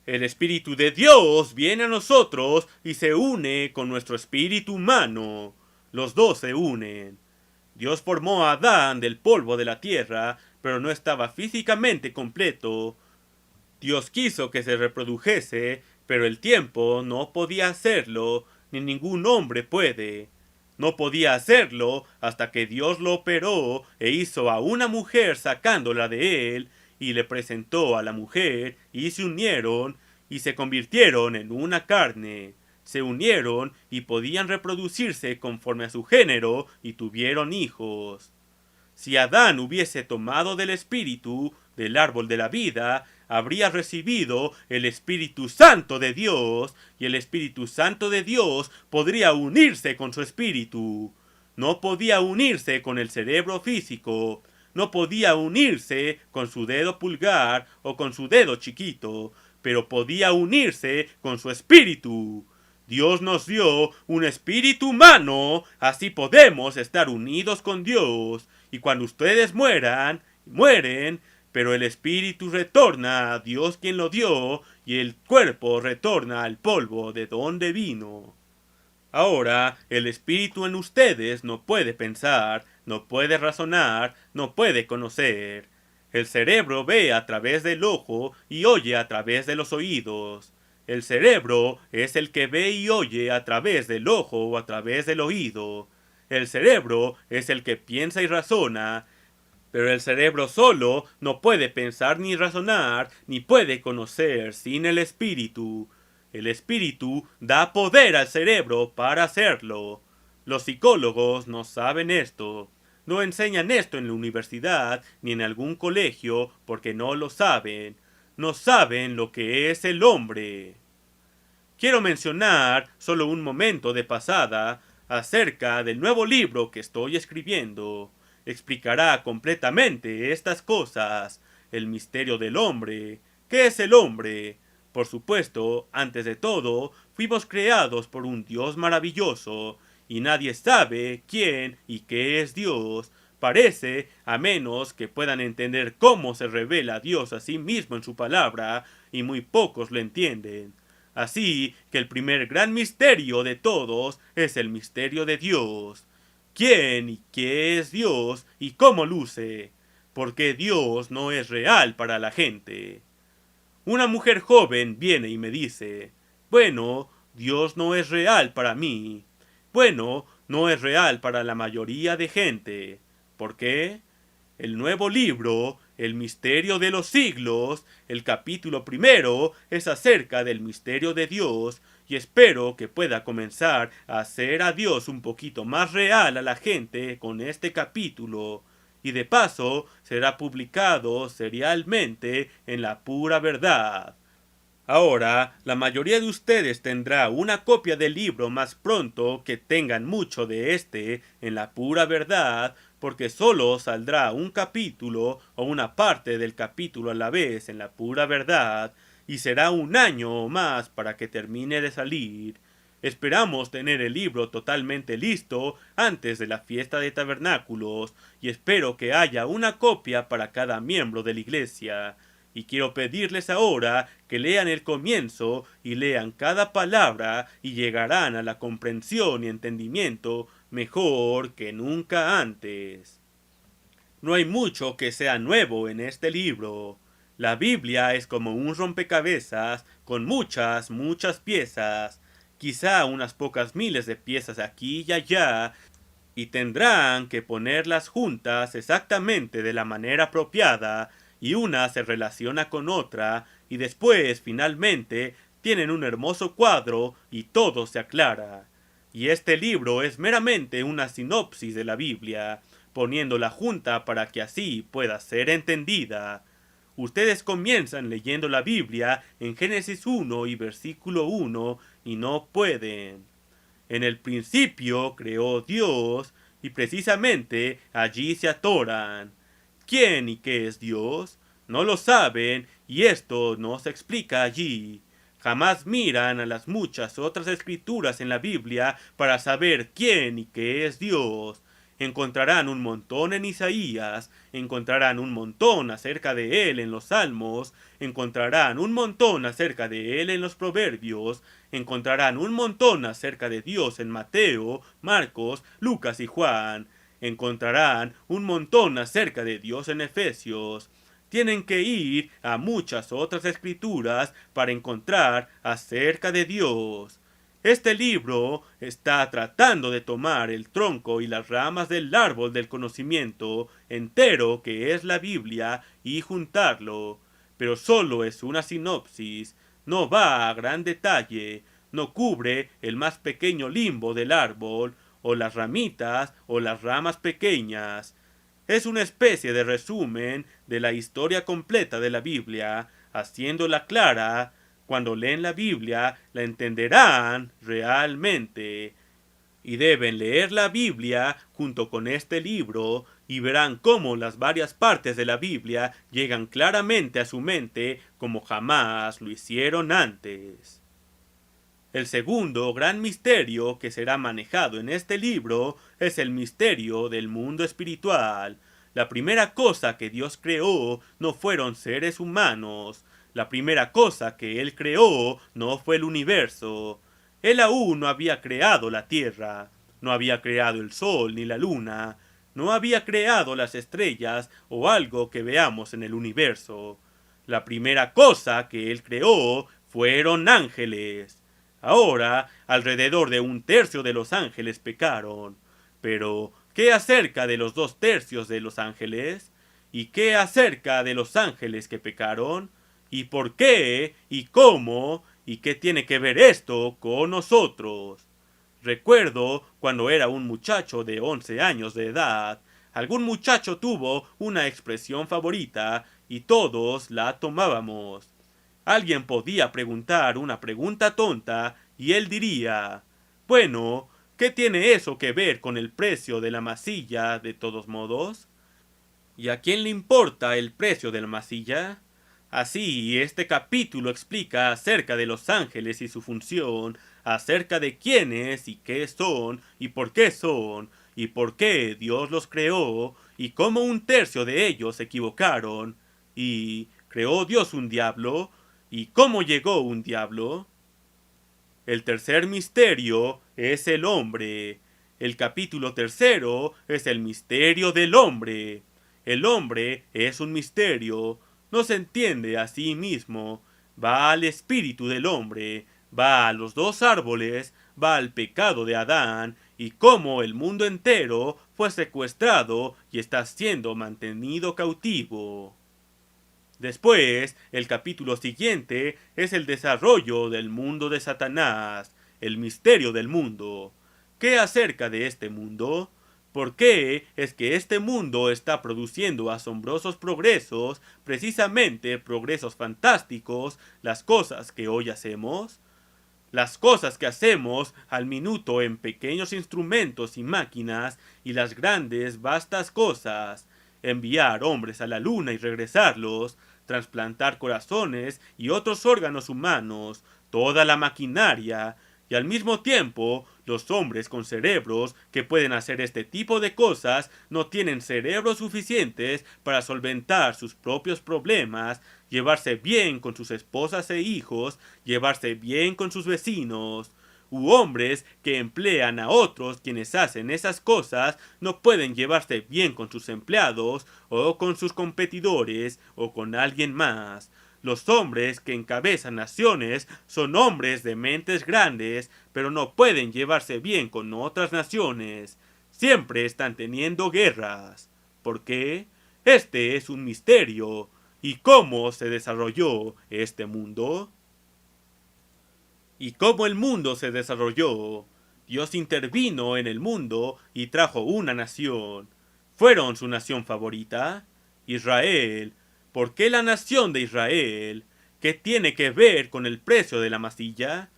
El espíritu de Dios viene a nosotros y se une con nuestro espíritu humano. Los dos se unen. Dios formó a Adán del polvo de la tierra, pero no estaba físicamente completo. Dios quiso que se reprodujese, pero el tiempo no podía hacerlo, ni ningún hombre puede. No podía hacerlo hasta que Dios lo operó e hizo a una mujer sacándola de él, y le presentó a la mujer, y se unieron, y se convirtieron en una carne. se unieron y podían reproducirse conforme a su género y tuvieron hijos. Si Adán hubiese tomado del espíritu del árbol de la vida, habría recibido el Espíritu Santo de Dios, y el Espíritu Santo de Dios podría unirse con su espíritu. No podía unirse con el cerebro físico, no podía unirse con su dedo pulgar o con su dedo chiquito, pero podía unirse con su espíritu. Dios nos dio un espíritu humano, así podemos estar unidos con Dios. Y cuando ustedes mueren, pero el espíritu retorna a Dios quien lo dio, y el cuerpo retorna al polvo de donde vino. Ahora, el espíritu en ustedes no puede pensar, no puede razonar, no puede conocer. El cerebro ve a través del ojo y oye a través de los oídos. El cerebro es el que ve y oye a través del ojo o a través del oído. El cerebro es el que piensa y razona, pero el cerebro solo no puede pensar ni razonar, ni puede conocer sin el espíritu. El espíritu da poder al cerebro para hacerlo. Los psicólogos no saben esto. No enseñan esto en la universidad ni en algún colegio porque no lo saben. No saben lo que es el hombre. Quiero mencionar solo un momento de pasada acerca del nuevo libro que estoy escribiendo. Explicará completamente estas cosas, el misterio del hombre. ¿Qué es el hombre? Por supuesto, antes de todo, fuimos creados por un Dios maravilloso, y nadie sabe quién y qué es Dios. Parece, a menos que puedan entender cómo se revela Dios a sí mismo en su palabra, y muy pocos lo entienden. Así que el primer gran misterio de todos es el misterio de Dios. ¿Quién y qué es Dios y cómo luce? Porque Dios no es real para la gente. Una mujer joven viene y me dice, bueno, Dios no es real para mí. Bueno, no es real para la mayoría de gente. ¿Por qué? El nuevo libro, El misterio de los siglos, el capítulo primero, es acerca del misterio de Dios, y espero que pueda comenzar a hacer a Dios un poquito más real a la gente con este capítulo, y de paso será publicado serialmente en La Pura Verdad. Ahora, la mayoría de ustedes tendrá una copia del libro más pronto que tengan mucho de este en La Pura Verdad, porque solo saldrá un capítulo o una parte del capítulo a la vez en La Pura Verdad, y será un año o más para que termine de salir. Esperamos tener el libro totalmente listo antes de la fiesta de tabernáculos, y espero que haya una copia para cada miembro de la iglesia. Y quiero pedirles ahora que lean el comienzo y lean cada palabra y llegarán a la comprensión y entendimiento mejor que nunca antes. No hay mucho que sea nuevo en este libro. La Biblia es como un rompecabezas con muchas piezas, quizá unas pocas miles de piezas aquí y allá, y tendrán que ponerlas juntas exactamente de la manera apropiada, y una se relaciona con otra, y después, finalmente, tienen un hermoso cuadro y todo se aclara. Y este libro es meramente una sinopsis de la Biblia, poniéndola junta para que así pueda ser entendida. Ustedes comienzan leyendo la Biblia en Génesis 1 y versículo 1 y no pueden. En el principio creó Dios, y precisamente allí se atoran. ¿Quién y qué es Dios? No lo saben, y esto no se explica allí. Jamás miran a las muchas otras escrituras en la Biblia para saber quién y qué es Dios. Encontrarán un montón en Isaías, encontrarán un montón acerca de él en los Salmos, encontrarán un montón acerca de él en los Proverbios, encontrarán un montón acerca de Dios en Mateo, Marcos, Lucas y Juan, encontrarán un montón acerca de Dios en Efesios. Tienen que ir a muchas otras escrituras para encontrar acerca de Dios. Este libro está tratando de tomar el tronco y las ramas del árbol del conocimiento entero que es la Biblia y juntarlo, pero solo es una sinopsis, no va a gran detalle, no cubre el más pequeño limbo del árbol, o las ramitas, o las ramas pequeñas. Es una especie de resumen de la historia completa de la Biblia, haciéndola clara. Cuando leen la Biblia, la entenderán realmente. Y deben leer la Biblia junto con este libro y verán cómo las varias partes de la Biblia llegan claramente a su mente como jamás lo hicieron antes. El segundo gran misterio que será manejado en este libro es el misterio del mundo espiritual. La primera cosa que Dios creó no fueron seres humanos. La primera cosa que Él creó no fue el universo. Él aún no había creado la tierra, no había creado el sol ni la luna, no había creado las estrellas o algo que veamos en el universo. La primera cosa que Él creó fueron ángeles. Ahora, alrededor de 1/3 de los ángeles pecaron. Pero, ¿qué acerca de los 2/3 de los ángeles? ¿Y qué acerca de los ángeles que pecaron? ¿Y por qué? ¿Y cómo? ¿Y qué tiene que ver esto con nosotros? Recuerdo cuando era un muchacho de 11 años de edad, algún muchacho tuvo una expresión favorita y todos la tomábamos. Alguien podía preguntar una pregunta tonta y él diría, bueno, ¿qué tiene eso que ver con el precio de la masilla de todos modos? ¿Y a quién le importa el precio de la masilla? Así, este capítulo explica acerca de los ángeles y su función, acerca de quiénes y qué son, y por qué Dios los creó, y cómo 1/3 de ellos se equivocaron, y ¿creó Dios un diablo? ¿Y cómo llegó un diablo? El tercer misterio es el hombre. El capítulo tercero es el misterio del hombre. El hombre es un misterio, no se entiende a sí mismo, va al espíritu del hombre, va a los 2 árboles, va al pecado de Adán y cómo el mundo entero fue secuestrado y está siendo mantenido cautivo. Después, el capítulo siguiente es el desarrollo del mundo de Satanás, el misterio del mundo. ¿Qué acerca de este mundo? ¿Por qué es que este mundo está produciendo asombrosos progresos, precisamente progresos fantásticos, las cosas que hoy hacemos? Las cosas que hacemos al minuto en pequeños instrumentos y máquinas y las grandes, vastas cosas, enviar hombres a la luna y regresarlos, trasplantar corazones y otros órganos humanos, toda la maquinaria, y al mismo tiempo los hombres con cerebros que pueden hacer este tipo de cosas no tienen cerebros suficientes para solventar sus propios problemas, llevarse bien con sus esposas e hijos, llevarse bien con sus vecinos, u hombres que emplean a otros quienes hacen esas cosas no pueden llevarse bien con sus empleados o con sus competidores o con alguien más. Los hombres que encabezan naciones son hombres de mentes grandes, pero no pueden llevarse bien con otras naciones. Siempre están teniendo guerras. ¿Por qué? Este es un misterio. ¿Y cómo se desarrolló este mundo? ¿Y cómo el mundo se desarrolló? Dios intervino en el mundo y trajo una nación. ¿Fueron su nación favorita? Israel. ¿Por qué la nación de Israel? ¿Qué tiene que ver con el precio de la masilla?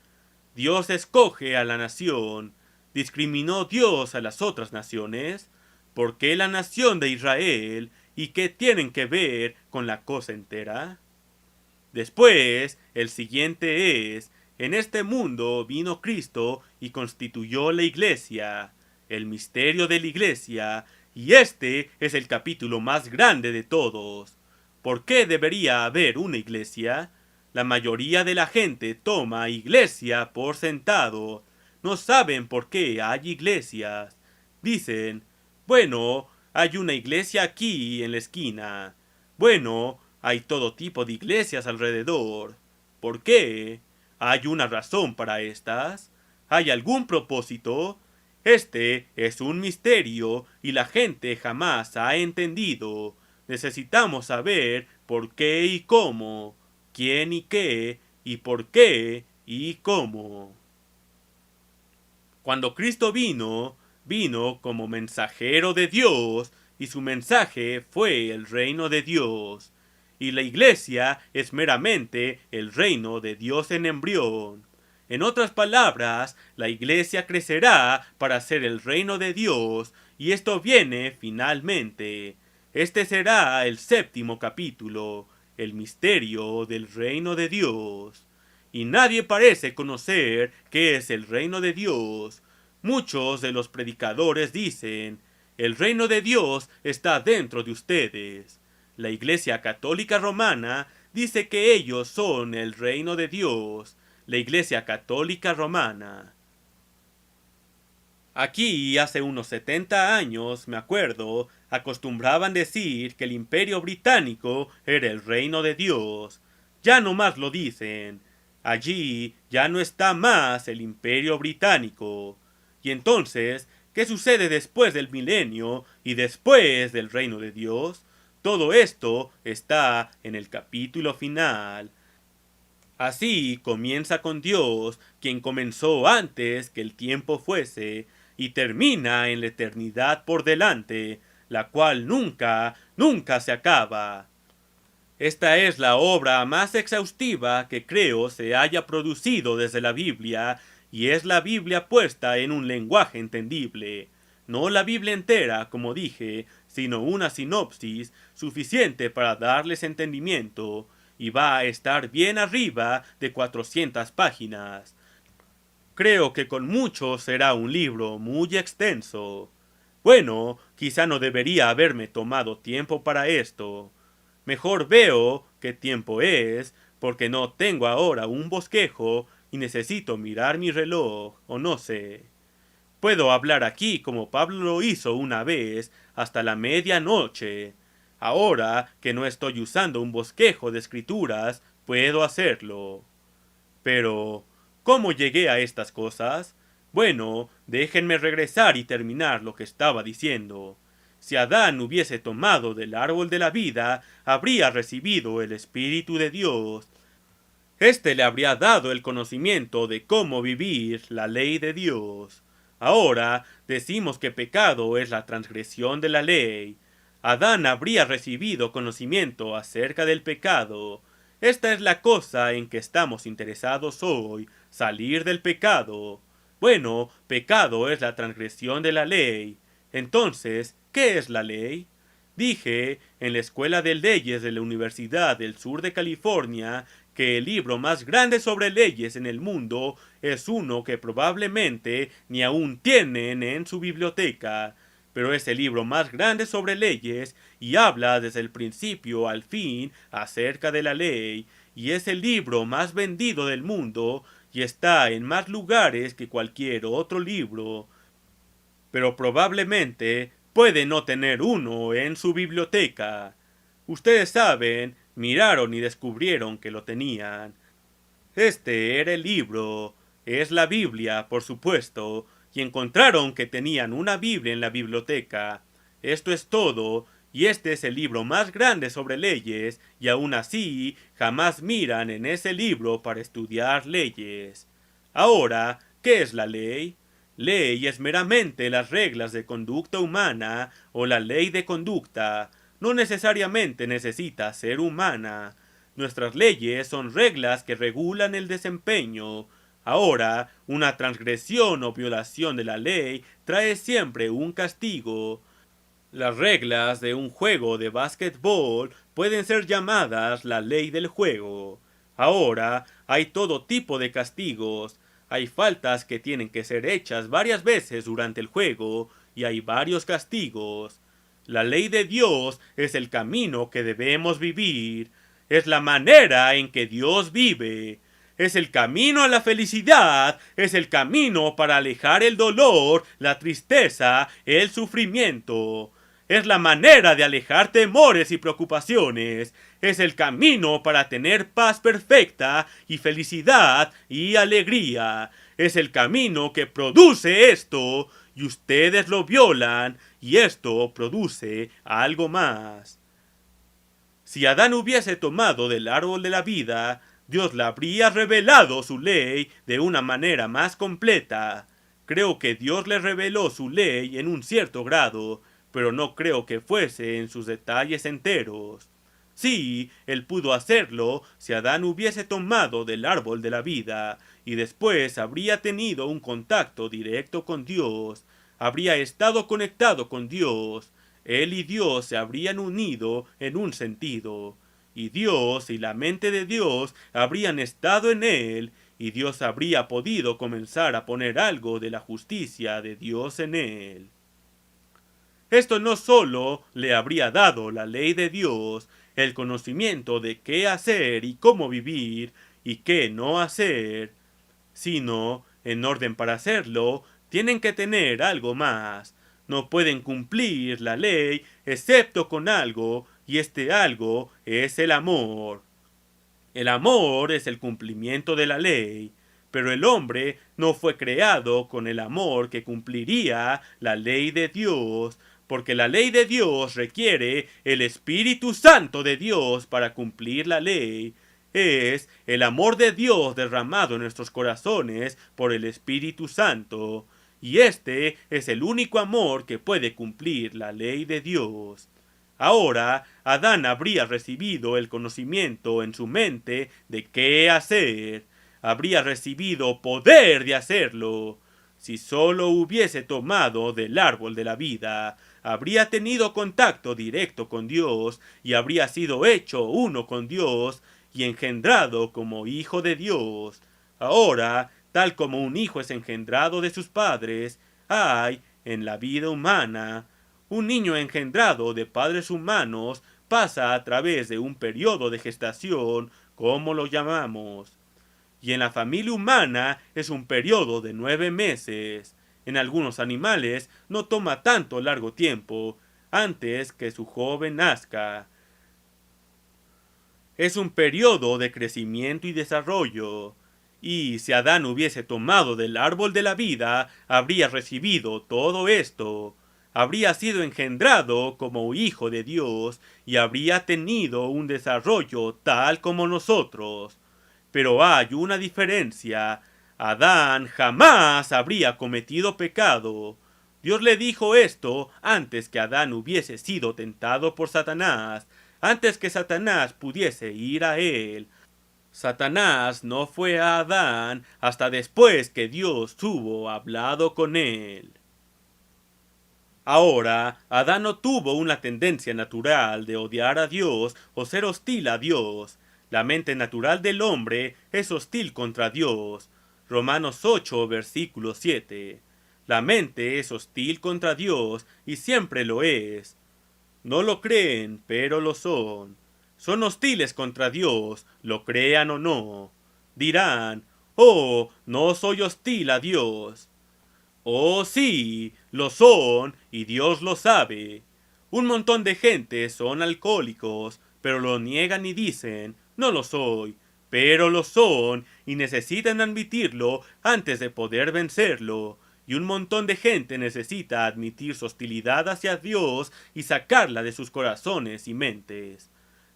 Dios escoge a la nación. ¿Discriminó Dios a las otras naciones? ¿Por qué la nación de Israel? ¿Y qué tienen que ver con la cosa entera? Después, el siguiente es, en este mundo vino Cristo y constituyó la iglesia, el misterio de la iglesia, y este es el capítulo más grande de todos. ¿Por qué debería haber una iglesia? La mayoría de la gente toma iglesia por sentado. No saben por qué hay iglesias. Dicen, bueno, hay una iglesia aquí en la esquina. Bueno, hay todo tipo de iglesias alrededor. ¿Por qué? ¿Hay una razón para estas? ¿Hay algún propósito? Este es un misterio y la gente jamás ha entendido. Necesitamos saber por qué y cómo, quién y qué, y por qué y cómo. Cuando Cristo vino como mensajero de Dios, y su mensaje fue el reino de Dios. Y la iglesia es meramente el reino de Dios en embrión. En otras palabras, la iglesia crecerá para ser el reino de Dios, y esto viene finalmente. Este será el 7º capítulo, el misterio del reino de Dios. Y nadie parece conocer qué es el reino de Dios. Muchos de los predicadores dicen, el reino de Dios está dentro de ustedes. La Iglesia Católica Romana dice que ellos son el reino de Dios. La Iglesia Católica Romana. Aquí, hace unos 70 años, me acuerdo, acostumbraban decir que el Imperio Británico era el reino de Dios. Ya no más lo dicen. Allí ya no está más el Imperio Británico. Y entonces, ¿qué sucede después del milenio y después del reino de Dios? Todo esto está en el capítulo final. Así comienza con Dios, quien comenzó antes que el tiempo fuese, y termina en la eternidad por delante, la cual nunca, nunca se acaba. Esta es la obra más exhaustiva que creo se haya producido desde la Biblia, y es la Biblia puesta en un lenguaje entendible. No la Biblia entera, como dije, sino una sinopsis suficiente para darles entendimiento, y va a estar bien arriba de 400 páginas. Creo que con mucho será un libro muy extenso. Bueno, quizá no debería haberme tomado tiempo para esto. Mejor veo qué tiempo es, porque no tengo ahora un bosquejo y necesito mirar mi reloj, o no sé. Puedo hablar aquí como Pablo lo hizo una vez, hasta la medianoche. Ahora que no estoy usando un bosquejo de escrituras, puedo hacerlo. Pero, ¿cómo llegué a estas cosas? Bueno, déjenme regresar y terminar lo que estaba diciendo. Si Adán hubiese tomado del árbol de la vida, habría recibido el Espíritu de Dios. Este le habría dado el conocimiento de cómo vivir la ley de Dios. Ahora decimos que pecado es la transgresión de la ley. Adán habría recibido conocimiento acerca del pecado. Esta es la cosa en que estamos interesados hoy, salir del pecado. Bueno, pecado es la transgresión de la ley. Entonces, ¿qué es la ley? Dije en la Escuela de Leyes de la Universidad del Sur de California que el libro más grande sobre leyes en el mundo es uno que probablemente ni aún tienen en su biblioteca, pero es el libro más grande sobre leyes y habla desde el principio al fin acerca de la ley, y es el libro más vendido del mundo y está en más lugares que cualquier otro libro, pero probablemente puede no tener uno en su biblioteca. Ustedes saben, miraron y descubrieron que lo tenían. Este era el libro, es la Biblia, por supuesto, y encontraron que tenían una Biblia en la biblioteca. Esto es todo, y este es el libro más grande sobre leyes, y aún así jamás miran en ese libro para estudiar leyes. Ahora, ¿qué es la ley? Ley es meramente las reglas de conducta humana o la ley de conducta. No necesariamente necesita ser humana. Nuestras leyes son reglas que regulan el desempeño. Ahora, una transgresión o violación de la ley trae siempre un castigo. Las reglas de un juego de básquetbol pueden ser llamadas la ley del juego. Ahora, hay todo tipo de castigos. Hay faltas que tienen que ser hechas varias veces durante el juego y hay varios castigos. La ley de Dios es el camino que debemos vivir. Es la manera en que Dios vive. Es el camino a la felicidad. Es el camino para alejar el dolor, la tristeza, el sufrimiento. Es la manera de alejar temores y preocupaciones. Es el camino para tener paz perfecta y felicidad y alegría. Es el camino que produce esto y ustedes lo violan y esto produce algo más. Si Adán hubiese tomado del árbol de la vida, Dios le habría revelado su ley de una manera más completa. Creo que Dios le reveló su ley en un cierto grado, pero no creo que fuese en sus detalles enteros. Sí, él pudo hacerlo si Adán hubiese tomado del árbol de la vida, y después habría tenido un contacto directo con Dios, habría estado conectado con Dios, él y Dios se habrían unido en un sentido, y Dios y la mente de Dios habrían estado en él, y Dios habría podido comenzar a poner algo de la justicia de Dios en él. Esto no sólo le habría dado la ley de Dios, el conocimiento de qué hacer y cómo vivir y qué no hacer, sino, en orden para hacerlo, tienen que tener algo más. No pueden cumplir la ley excepto con algo, y este algo es el amor. El amor es el cumplimiento de la ley, pero el hombre no fue creado con el amor que cumpliría la ley de Dios, porque la ley de Dios requiere el Espíritu Santo de Dios para cumplir la ley. Es el amor de Dios derramado en nuestros corazones por el Espíritu Santo, y este es el único amor que puede cumplir la ley de Dios. Ahora Adán habría recibido el conocimiento en su mente de qué hacer, habría recibido poder de hacerlo. Si sólo hubiese tomado del árbol de la vida, habría tenido contacto directo con Dios y habría sido hecho uno con Dios y engendrado como hijo de Dios. Ahora, tal como un hijo es engendrado de sus padres, hay, en la vida humana, un niño engendrado de padres humanos pasa a través de un periodo de gestación, como lo llamamos. Y en la familia humana es un periodo de 9 meses. En algunos animales no toma tanto largo tiempo antes que su joven nazca. Es un periodo de crecimiento y desarrollo. Y si Adán hubiese tomado del árbol de la vida, habría recibido todo esto. Habría sido engendrado como hijo de Dios y habría tenido un desarrollo tal como nosotros. Pero hay una diferencia. Adán jamás habría cometido pecado. Dios le dijo esto antes que Adán hubiese sido tentado por Satanás, antes que Satanás pudiese ir a él. Satanás no fue a Adán hasta después que Dios hubo hablado con él. Ahora, Adán no tuvo una tendencia natural de odiar a Dios o ser hostil a Dios. La mente natural del hombre es hostil contra Dios. Romanos 8, versículo 7. La mente es hostil contra Dios y siempre lo es. No lo creen, pero lo son. Son hostiles contra Dios, lo crean o no. Dirán, oh, no soy hostil a Dios. Oh, sí, lo son, y Dios lo sabe. Un montón de gente son alcohólicos, pero lo niegan y dicen, no lo soy, pero lo son, y necesitan admitirlo antes de poder vencerlo. Y un montón de gente necesita admitir su hostilidad hacia Dios y sacarla de sus corazones y mentes.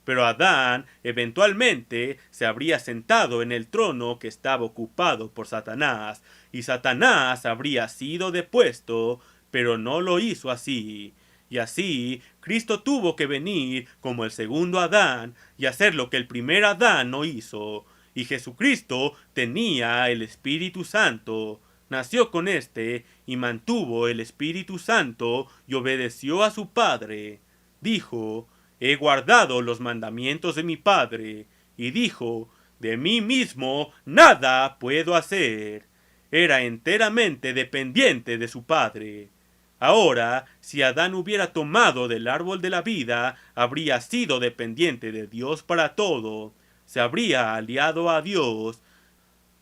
Pero Adán eventualmente se habría sentado en el trono que estaba ocupado por Satanás, y Satanás habría sido depuesto, pero no lo hizo así. Y así Cristo tuvo que venir como el segundo Adán y hacer lo que el primer Adán no hizo. Y Jesucristo tenía el Espíritu Santo, nació con éste y mantuvo el Espíritu Santo y obedeció a su Padre. Dijo, he guardado los mandamientos de mi Padre, y dijo, de mí mismo nada puedo hacer. Era enteramente dependiente de su Padre. Ahora, si Adán hubiera tomado del árbol de la vida, habría sido dependiente de Dios para todo. Se habría aliado a Dios.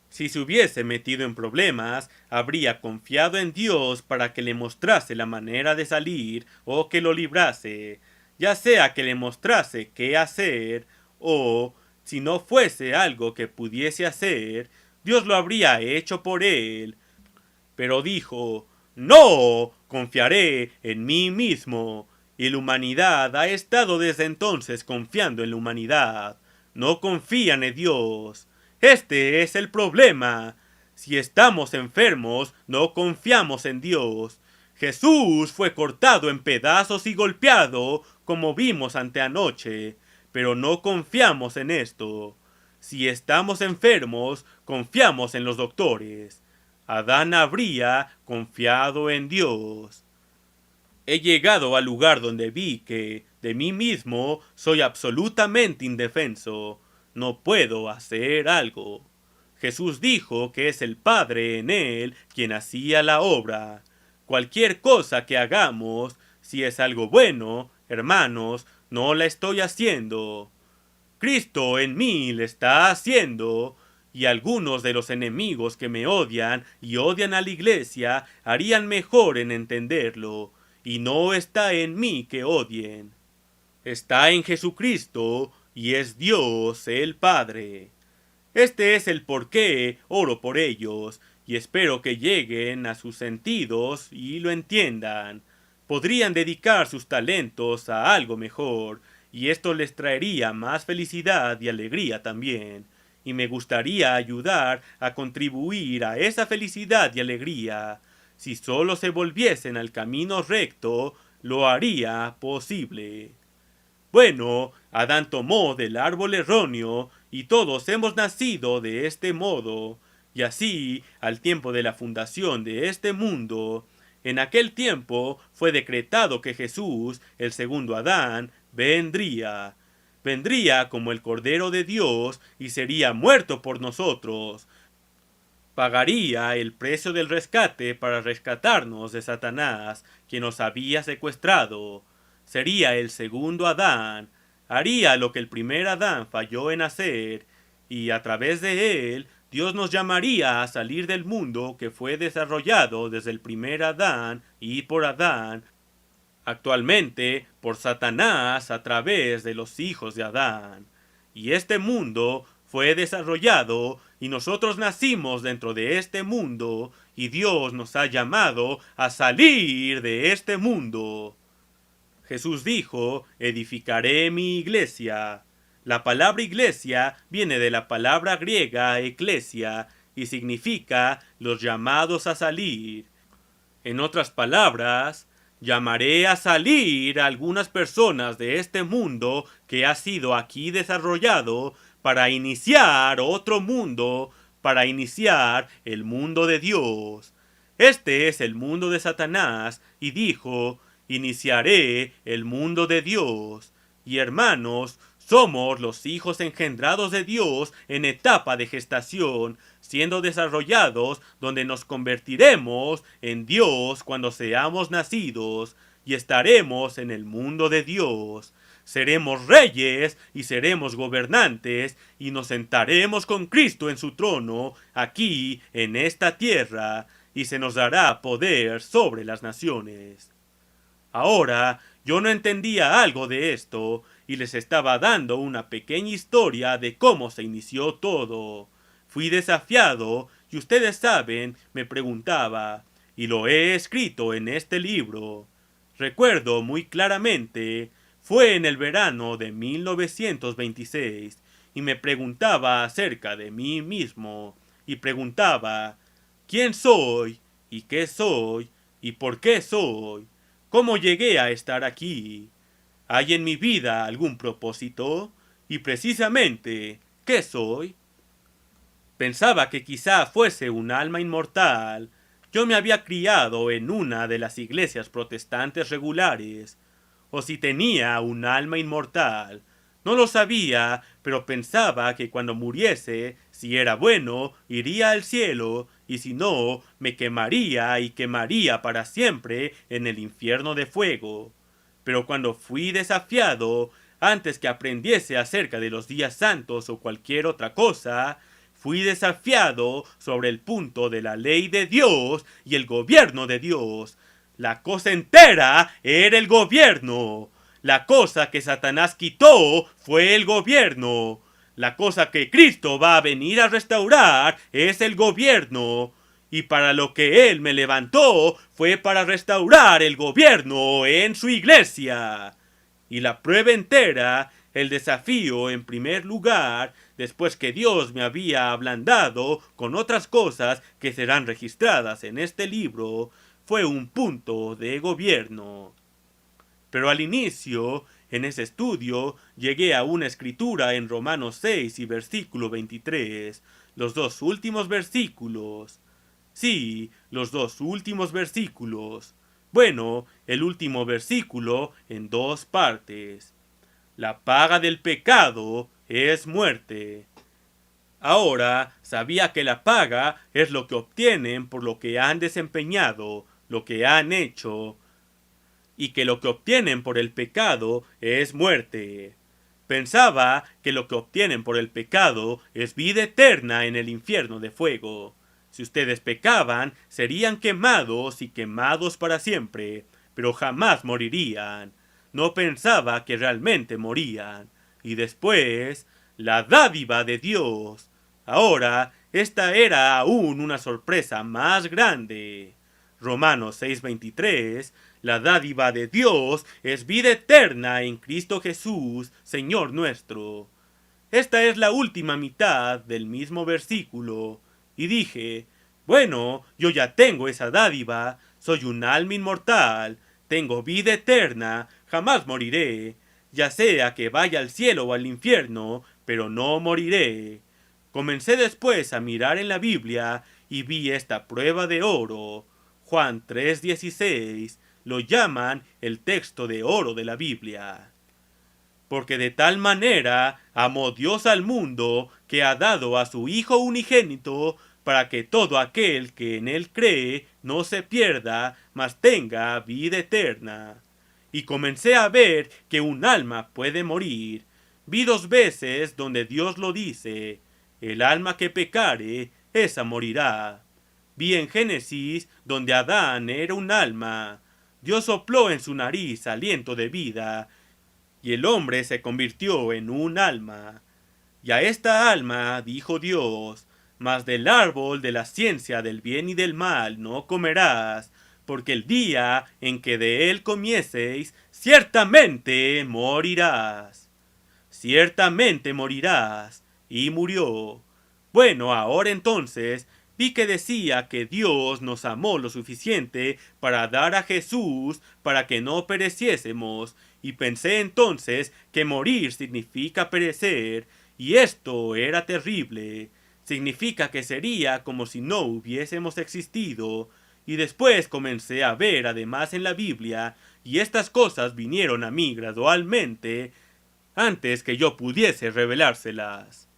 Si se hubiese metido en problemas, habría confiado en Dios para que le mostrase la manera de salir o que lo librase, ya sea que le mostrase qué hacer o, si no fuese algo que pudiese hacer, Dios lo habría hecho por él. Pero dijo, no, confiaré en mí mismo. Y la humanidad ha estado desde entonces confiando en la humanidad. No confían en Dios. Este es el problema. Si estamos enfermos, no confiamos en Dios. Jesús fue cortado en pedazos y golpeado, como vimos anteanoche, pero no confiamos en esto. Si estamos enfermos, confiamos en los doctores. Adán habría confiado en Dios. He llegado al lugar donde vi que, de mí mismo, soy absolutamente indefenso. No puedo hacer algo. Jesús dijo que es el Padre en él quien hacía la obra. Cualquier cosa que hagamos, si es algo bueno, hermanos, no la estoy haciendo. Cristo en mí le está haciendo, y algunos de los enemigos que me odian y odian a la iglesia harían mejor en entenderlo, y no está en mí que odien. Está en Jesucristo, y es Dios el Padre. Este es el por qué oro por ellos, y espero que lleguen a sus sentidos y lo entiendan. Podrían dedicar sus talentos a algo mejor, y esto les traería más felicidad y alegría también. Y me gustaría ayudar a contribuir a esa felicidad y alegría. Si solo se volviesen al camino recto, lo haría posible. Bueno, Adán tomó del árbol erróneo, y todos hemos nacido de este modo, y así, al tiempo de la fundación de este mundo, en aquel tiempo fue decretado que Jesús, el segundo Adán, vendría. Vendría como el Cordero de Dios y sería muerto por nosotros. Pagaría el precio del rescate para rescatarnos de Satanás, que nos había secuestrado. Sería el segundo Adán, haría lo que el primer Adán falló en hacer, y a través de él Dios nos llamaría a salir del mundo que fue desarrollado desde el primer Adán y por Adán, actualmente por Satanás a través de los hijos de Adán. Y este mundo fue desarrollado y nosotros nacimos dentro de este mundo y Dios nos ha llamado a salir de este mundo. Jesús dijo, edificaré mi iglesia. La palabra iglesia viene de la palabra griega eclesia y significa los llamados a salir. En otras palabras, llamaré a salir a algunas personas de este mundo que ha sido aquí desarrollado para iniciar otro mundo, para iniciar el mundo de Dios. Este es el mundo de Satanás y dijo, iniciaré el mundo de Dios. Y hermanos, somos los hijos engendrados de Dios en etapa de gestación, siendo desarrollados donde nos convertiremos en Dios cuando seamos nacidos y estaremos en el mundo de Dios. Seremos reyes y seremos gobernantes y nos sentaremos con Cristo en su trono aquí en esta tierra y se nos dará poder sobre las naciones. Ahora yo no entendía algo de esto y les estaba dando una pequeña historia de cómo se inició todo. Fui desafiado y ustedes saben, me preguntaba, y lo he escrito en este libro. Recuerdo muy claramente, fue en el verano de 1926 y me preguntaba acerca de mí mismo y preguntaba, ¿quién soy? ¿Y qué soy? ¿Y por qué soy? ¿Cómo llegué a estar aquí? ¿Hay en mi vida algún propósito? Y precisamente, ¿qué soy? Pensaba que quizá fuese un alma inmortal. Yo me había criado en una de las iglesias protestantes regulares. O si tenía un alma inmortal. No lo sabía, pero pensaba que cuando muriese, si era bueno, iría al cielo, y si no, me quemaría y quemaría para siempre en el infierno de fuego. Pero cuando fui desafiado, antes que aprendiese acerca de los días santos o cualquier otra cosa, fui desafiado sobre el punto de la ley de Dios y el gobierno de Dios. La cosa entera era el gobierno. La cosa que Satanás quitó fue el gobierno. La cosa que Cristo va a venir a restaurar es el gobierno. Y para lo que Él me levantó fue para restaurar el gobierno en su iglesia. Y la prueba entera El desafío, en primer lugar, después que Dios me había ablandado con otras cosas que serán registradas en este libro, fue un punto de gobierno. Pero al inicio, en ese estudio, llegué a una escritura en Romanos 6 y versículo 23, los dos últimos versículos. Sí, los dos últimos versículos. Bueno, el último versículo en dos partes. La paga del pecado es muerte. Ahora sabía que la paga es lo que obtienen por lo que han desempeñado, lo que han hecho, y que lo que obtienen por el pecado es muerte. Pensaba que lo que obtienen por el pecado es vida eterna en el infierno de fuego. Si ustedes pecaban, serían quemados y quemados para siempre, pero jamás morirían. No pensaba que realmente morían. Y después, la dádiva de Dios. Ahora, esta era aún una sorpresa más grande. Romanos 6:23, la dádiva de Dios es vida eterna en Cristo Jesús, Señor nuestro. Esta es la última mitad del mismo versículo. Y dije, bueno, yo ya tengo esa dádiva, soy un alma inmortal, tengo vida eterna, jamás moriré, ya sea que vaya al cielo o al infierno, pero no moriré. Comencé después a mirar en la Biblia y vi esta prueba de oro. Juan 3:16 lo llaman el texto de oro de la Biblia. Porque de tal manera amó Dios al mundo que ha dado a su Hijo unigénito para que todo aquel que en él cree no se pierda, mas tenga vida eterna. Y comencé a ver que un alma puede morir. Vi 2 veces donde Dios lo dice, el alma que pecare, esa morirá. Vi en Génesis donde Adán era un alma. Dios sopló en su nariz aliento de vida, y el hombre se convirtió en un alma. Y a esta alma dijo Dios, mas del árbol de la ciencia del bien y del mal no comerás, porque el día en que de él comieseis, ciertamente morirás. Ciertamente morirás. Y murió. Bueno, ahora entonces, vi que decía que Dios nos amó lo suficiente para dar a Jesús para que no pereciésemos, y pensé entonces que morir significa perecer, y esto era terrible. Significa que sería como si no hubiésemos existido. Y después comencé a ver además en la Biblia, y estas cosas vinieron a mí gradualmente, antes que yo pudiese revelárselas.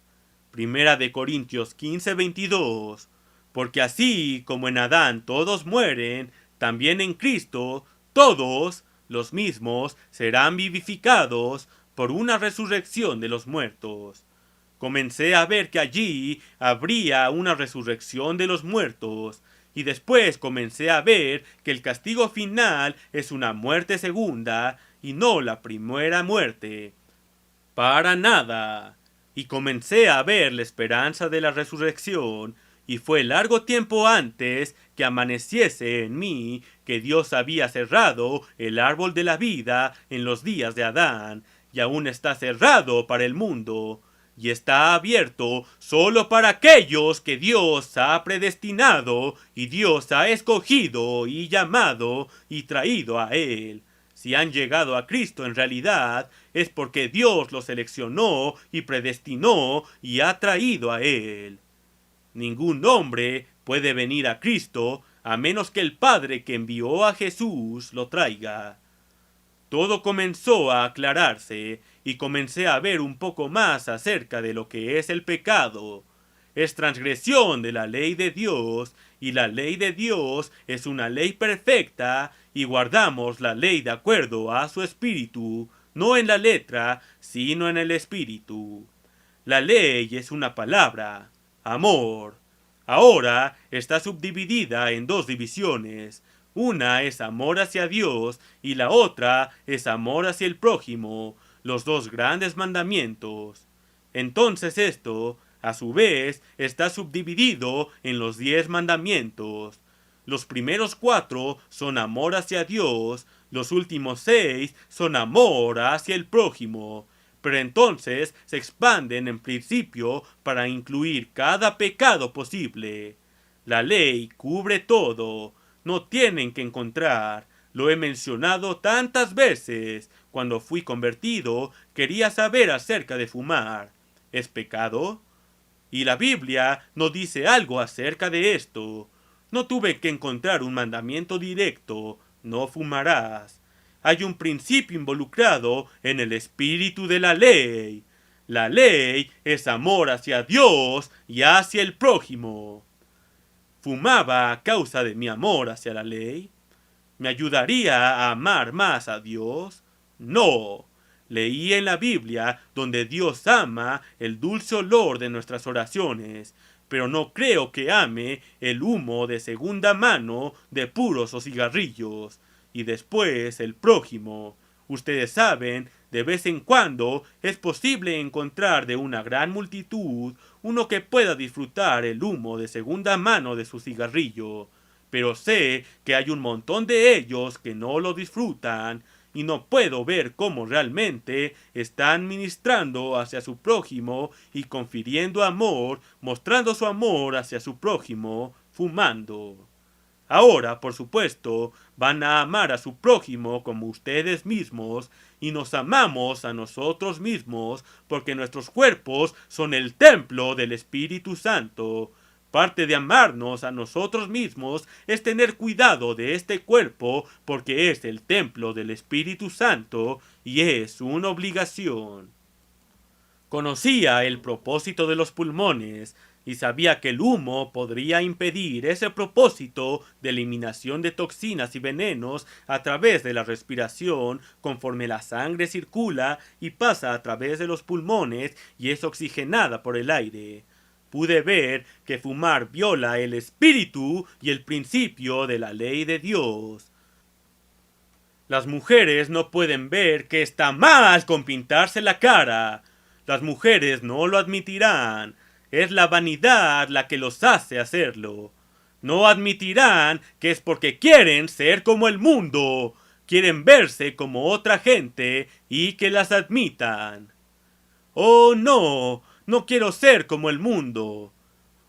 Primera de Corintios 15:22. Porque así como en Adán todos mueren, también en Cristo todos, los mismos, serán vivificados por una resurrección de los muertos. Comencé a ver que allí habría una resurrección de los muertos, y después comencé a ver que el castigo final es una muerte segunda y no la primera muerte. Para nada. Y comencé a ver la esperanza de la resurrección, y fue largo tiempo antes que amaneciese en mí que Dios había cerrado el árbol de la vida en los días de Adán, y aún está cerrado para el mundo, y está abierto solo para aquellos que Dios ha predestinado y Dios ha escogido y llamado y traído a Él. Si han llegado a Cristo en realidad, es porque Dios los seleccionó y predestinó y ha traído a Él. Ningún hombre puede venir a Cristo a menos que el Padre que envió a Jesús lo traiga. Todo comenzó a aclararse y comencé a ver un poco más acerca de lo que es el pecado. Es transgresión de la ley de Dios, y la ley de Dios es una ley perfecta, y guardamos la ley de acuerdo a su espíritu, no en la letra, sino en el espíritu. La ley es una palabra, amor. Ahora está subdividida en 2 divisiones. Una es amor hacia Dios y la otra es amor hacia el prójimo, los 2 grandes mandamientos. Entonces esto, a su vez, está subdividido en los 10 mandamientos. Los primeros 4 son amor hacia Dios, los últimos 6 son amor hacia el prójimo. pero entonces se expanden en principio para incluir cada pecado posible. La ley cubre todo, no tienen que encontrar. Lo he mencionado tantas veces. Cuando fui convertido, quería saber acerca de fumar. ¿Es pecado? Y la Biblia no dice algo acerca de esto. No tuve que encontrar un mandamiento directo, no fumarás. Hay un principio involucrado en el espíritu de la ley. La ley es amor hacia Dios y hacia el prójimo. ¿Fumaba a causa de mi amor hacia la ley? ¿Me ayudaría a amar más a Dios? No. Leí en la Biblia donde Dios ama el dulce olor de nuestras oraciones, pero no creo que ame el humo de segunda mano de puros o cigarrillos. Y después el prójimo. Ustedes saben, de vez en cuando es posible encontrar de una gran multitud uno que pueda disfrutar el humo de segunda mano de su cigarrillo, pero sé que hay un montón de ellos que no lo disfrutan y no puedo ver cómo realmente están ministrando hacia su prójimo y confiriendo amor, mostrando su amor hacia su prójimo, fumando. Ahora, por supuesto, van a amar a su prójimo como ustedes mismos, y nos amamos a nosotros mismos porque nuestros cuerpos son el templo del Espíritu Santo. Parte de amarnos a nosotros mismos es tener cuidado de este cuerpo porque es el templo del Espíritu Santo y es una obligación. Conocía el propósito de los pulmones y sabía que el humo podría impedir ese propósito de eliminación de toxinas y venenos a través de la respiración conforme la sangre circula y pasa a través de los pulmones y es oxigenada por el aire. Pude ver que fumar viola el espíritu y el principio de la ley de Dios. Las mujeres no pueden ver que está mal con pintarse la cara. Las mujeres no lo admitirán. Es la vanidad la que los hace hacerlo. No admitirán que es porque quieren ser como el mundo. Quieren verse como otra gente y que las admitan. Oh, no, no quiero ser como el mundo.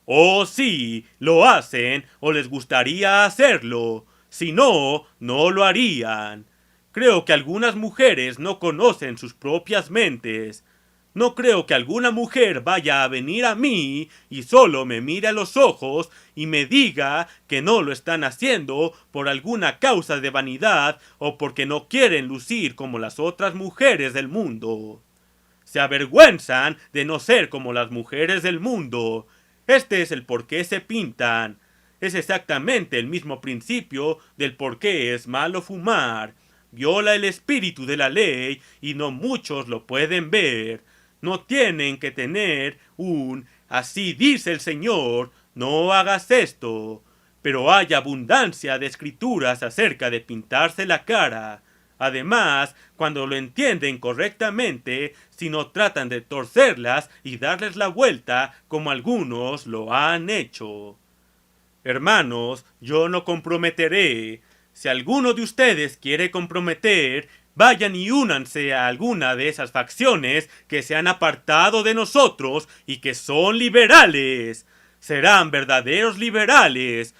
Oh, sí, lo hacen o les gustaría hacerlo. Si no, no lo harían. Creo que algunas mujeres no conocen sus propias mentes. No creo que alguna mujer vaya a venir a mí y solo me mire a los ojos y me diga que no lo están haciendo por alguna causa de vanidad o porque no quieren lucir como las otras mujeres del mundo. Se avergüenzan de no ser como las mujeres del mundo. Este es el por qué se pintan. Es exactamente el mismo principio del por qué es malo fumar. Viola el espíritu de la ley y no muchos lo pueden ver. No tienen que tener un así dice el Señor, no hagas esto. Pero hay abundancia de escrituras acerca de pintarse la cara. Además, cuando lo entienden correctamente, si no tratan de torcerlas y darles la vuelta como algunos lo han hecho. Hermanos, yo no comprometeré. Si alguno de ustedes quiere comprometer, vayan y únanse a alguna de esas facciones que se han apartado de nosotros y que son liberales. Serán verdaderos liberales.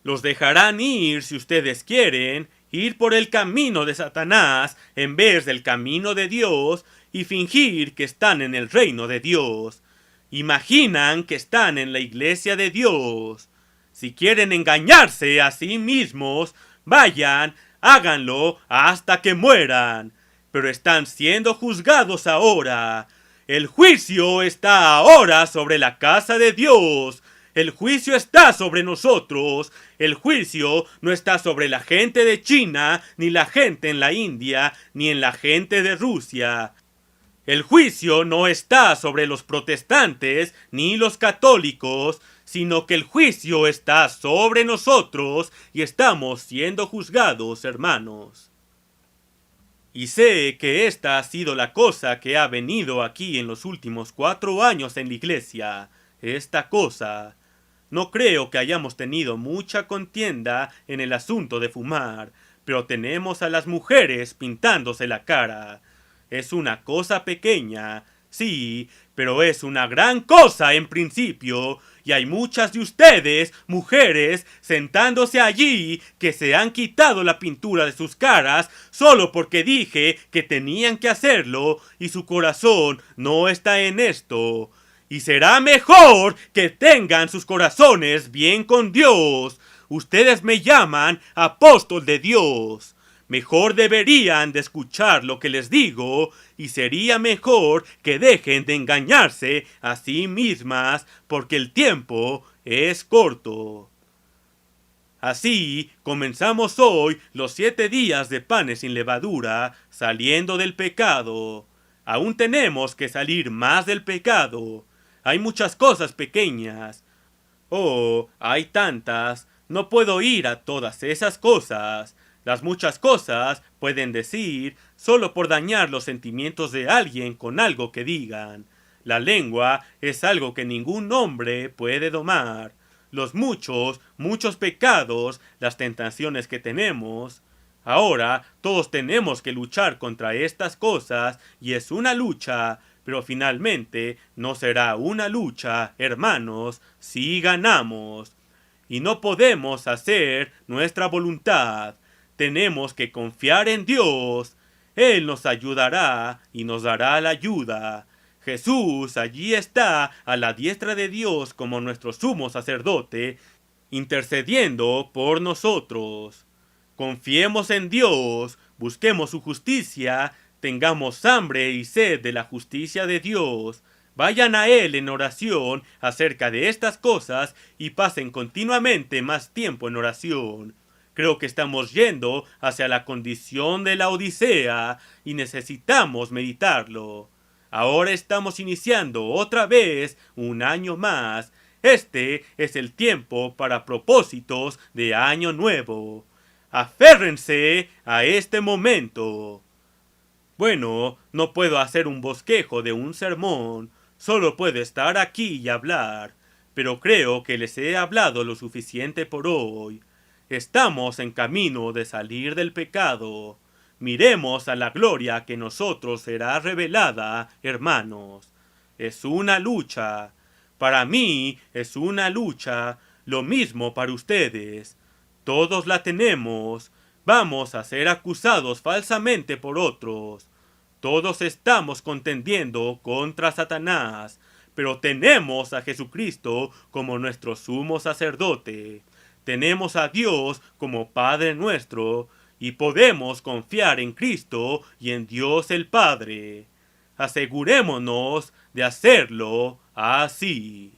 Los dejarán ir si ustedes quieren, ir por el camino de Satanás en vez del camino de Dios y fingir que están en el reino de Dios. Imaginan que están en la iglesia de Dios. Si quieren engañarse a sí mismos, vayan, háganlo hasta que mueran. Pero están siendo juzgados ahora. El juicio está ahora sobre la casa de Dios. El juicio está sobre nosotros. El juicio no está sobre la gente de China, ni la gente en la India, ni en la gente de Rusia. El juicio no está sobre los protestantes ni los católicos, sino que el juicio está sobre nosotros y estamos siendo juzgados, hermanos. Y sé que esta ha sido la cosa que ha venido aquí en los últimos 4 años en la iglesia. Esta cosa. No creo que hayamos tenido mucha contienda en el asunto de fumar, pero tenemos a las mujeres pintándose la cara. es una cosa pequeña, sí, pero es una gran cosa en principio, y hay muchas de ustedes, mujeres, sentándose allí, que se han quitado la pintura de sus caras solo porque dije que tenían que hacerlo, y su corazón no está en esto. Y será mejor que tengan sus corazones bien con Dios. Ustedes me llaman apóstol de Dios. Mejor deberían de escuchar lo que les digo, y sería mejor que dejen de engañarse a sí mismas, porque el tiempo es corto. Así comenzamos hoy los 7 días de panes sin levadura, saliendo del pecado. Aún tenemos que salir más del pecado. Hay muchas cosas pequeñas. Oh, hay tantas. No puedo ir a todas esas cosas. Las muchas cosas pueden decir solo por dañar los sentimientos de alguien con algo que digan. La lengua es algo que ningún hombre puede domar. Los muchos pecados, las tentaciones que tenemos. Ahora todos tenemos que luchar contra estas cosas y es una lucha, pero finalmente no será una lucha, hermanos, si ganamos. Y no podemos hacer nuestra voluntad. Tenemos que confiar en Dios. Él nos ayudará y nos dará la ayuda. Jesús allí está a la diestra de Dios como nuestro sumo sacerdote, intercediendo por nosotros. Confiemos en Dios, busquemos su justicia, tengamos hambre y sed de la justicia de Dios. Vayan a Él en oración acerca de estas cosas y pasen continuamente más tiempo en oración. Creo que estamos yendo hacia la condición de la Odisea y necesitamos meditarlo. Ahora estamos iniciando otra vez un año más. Este es el tiempo para propósitos de año nuevo. Aférrense a este momento. Bueno, no puedo hacer un bosquejo de un sermón, solo puedo estar aquí y hablar, pero creo que les he hablado lo suficiente por hoy. Estamos en camino de salir del pecado. Miremos a la gloria que nosotros será revelada, hermanos. Es una lucha. Para mí es una lucha, lo mismo para ustedes. Todos la tenemos. Vamos a ser acusados falsamente por otros. Todos estamos contendiendo contra Satanás, pero tenemos a Jesucristo como nuestro sumo sacerdote. Tenemos a Dios como Padre nuestro, y podemos confiar en Cristo y en Dios el Padre. Asegurémonos de hacerlo así.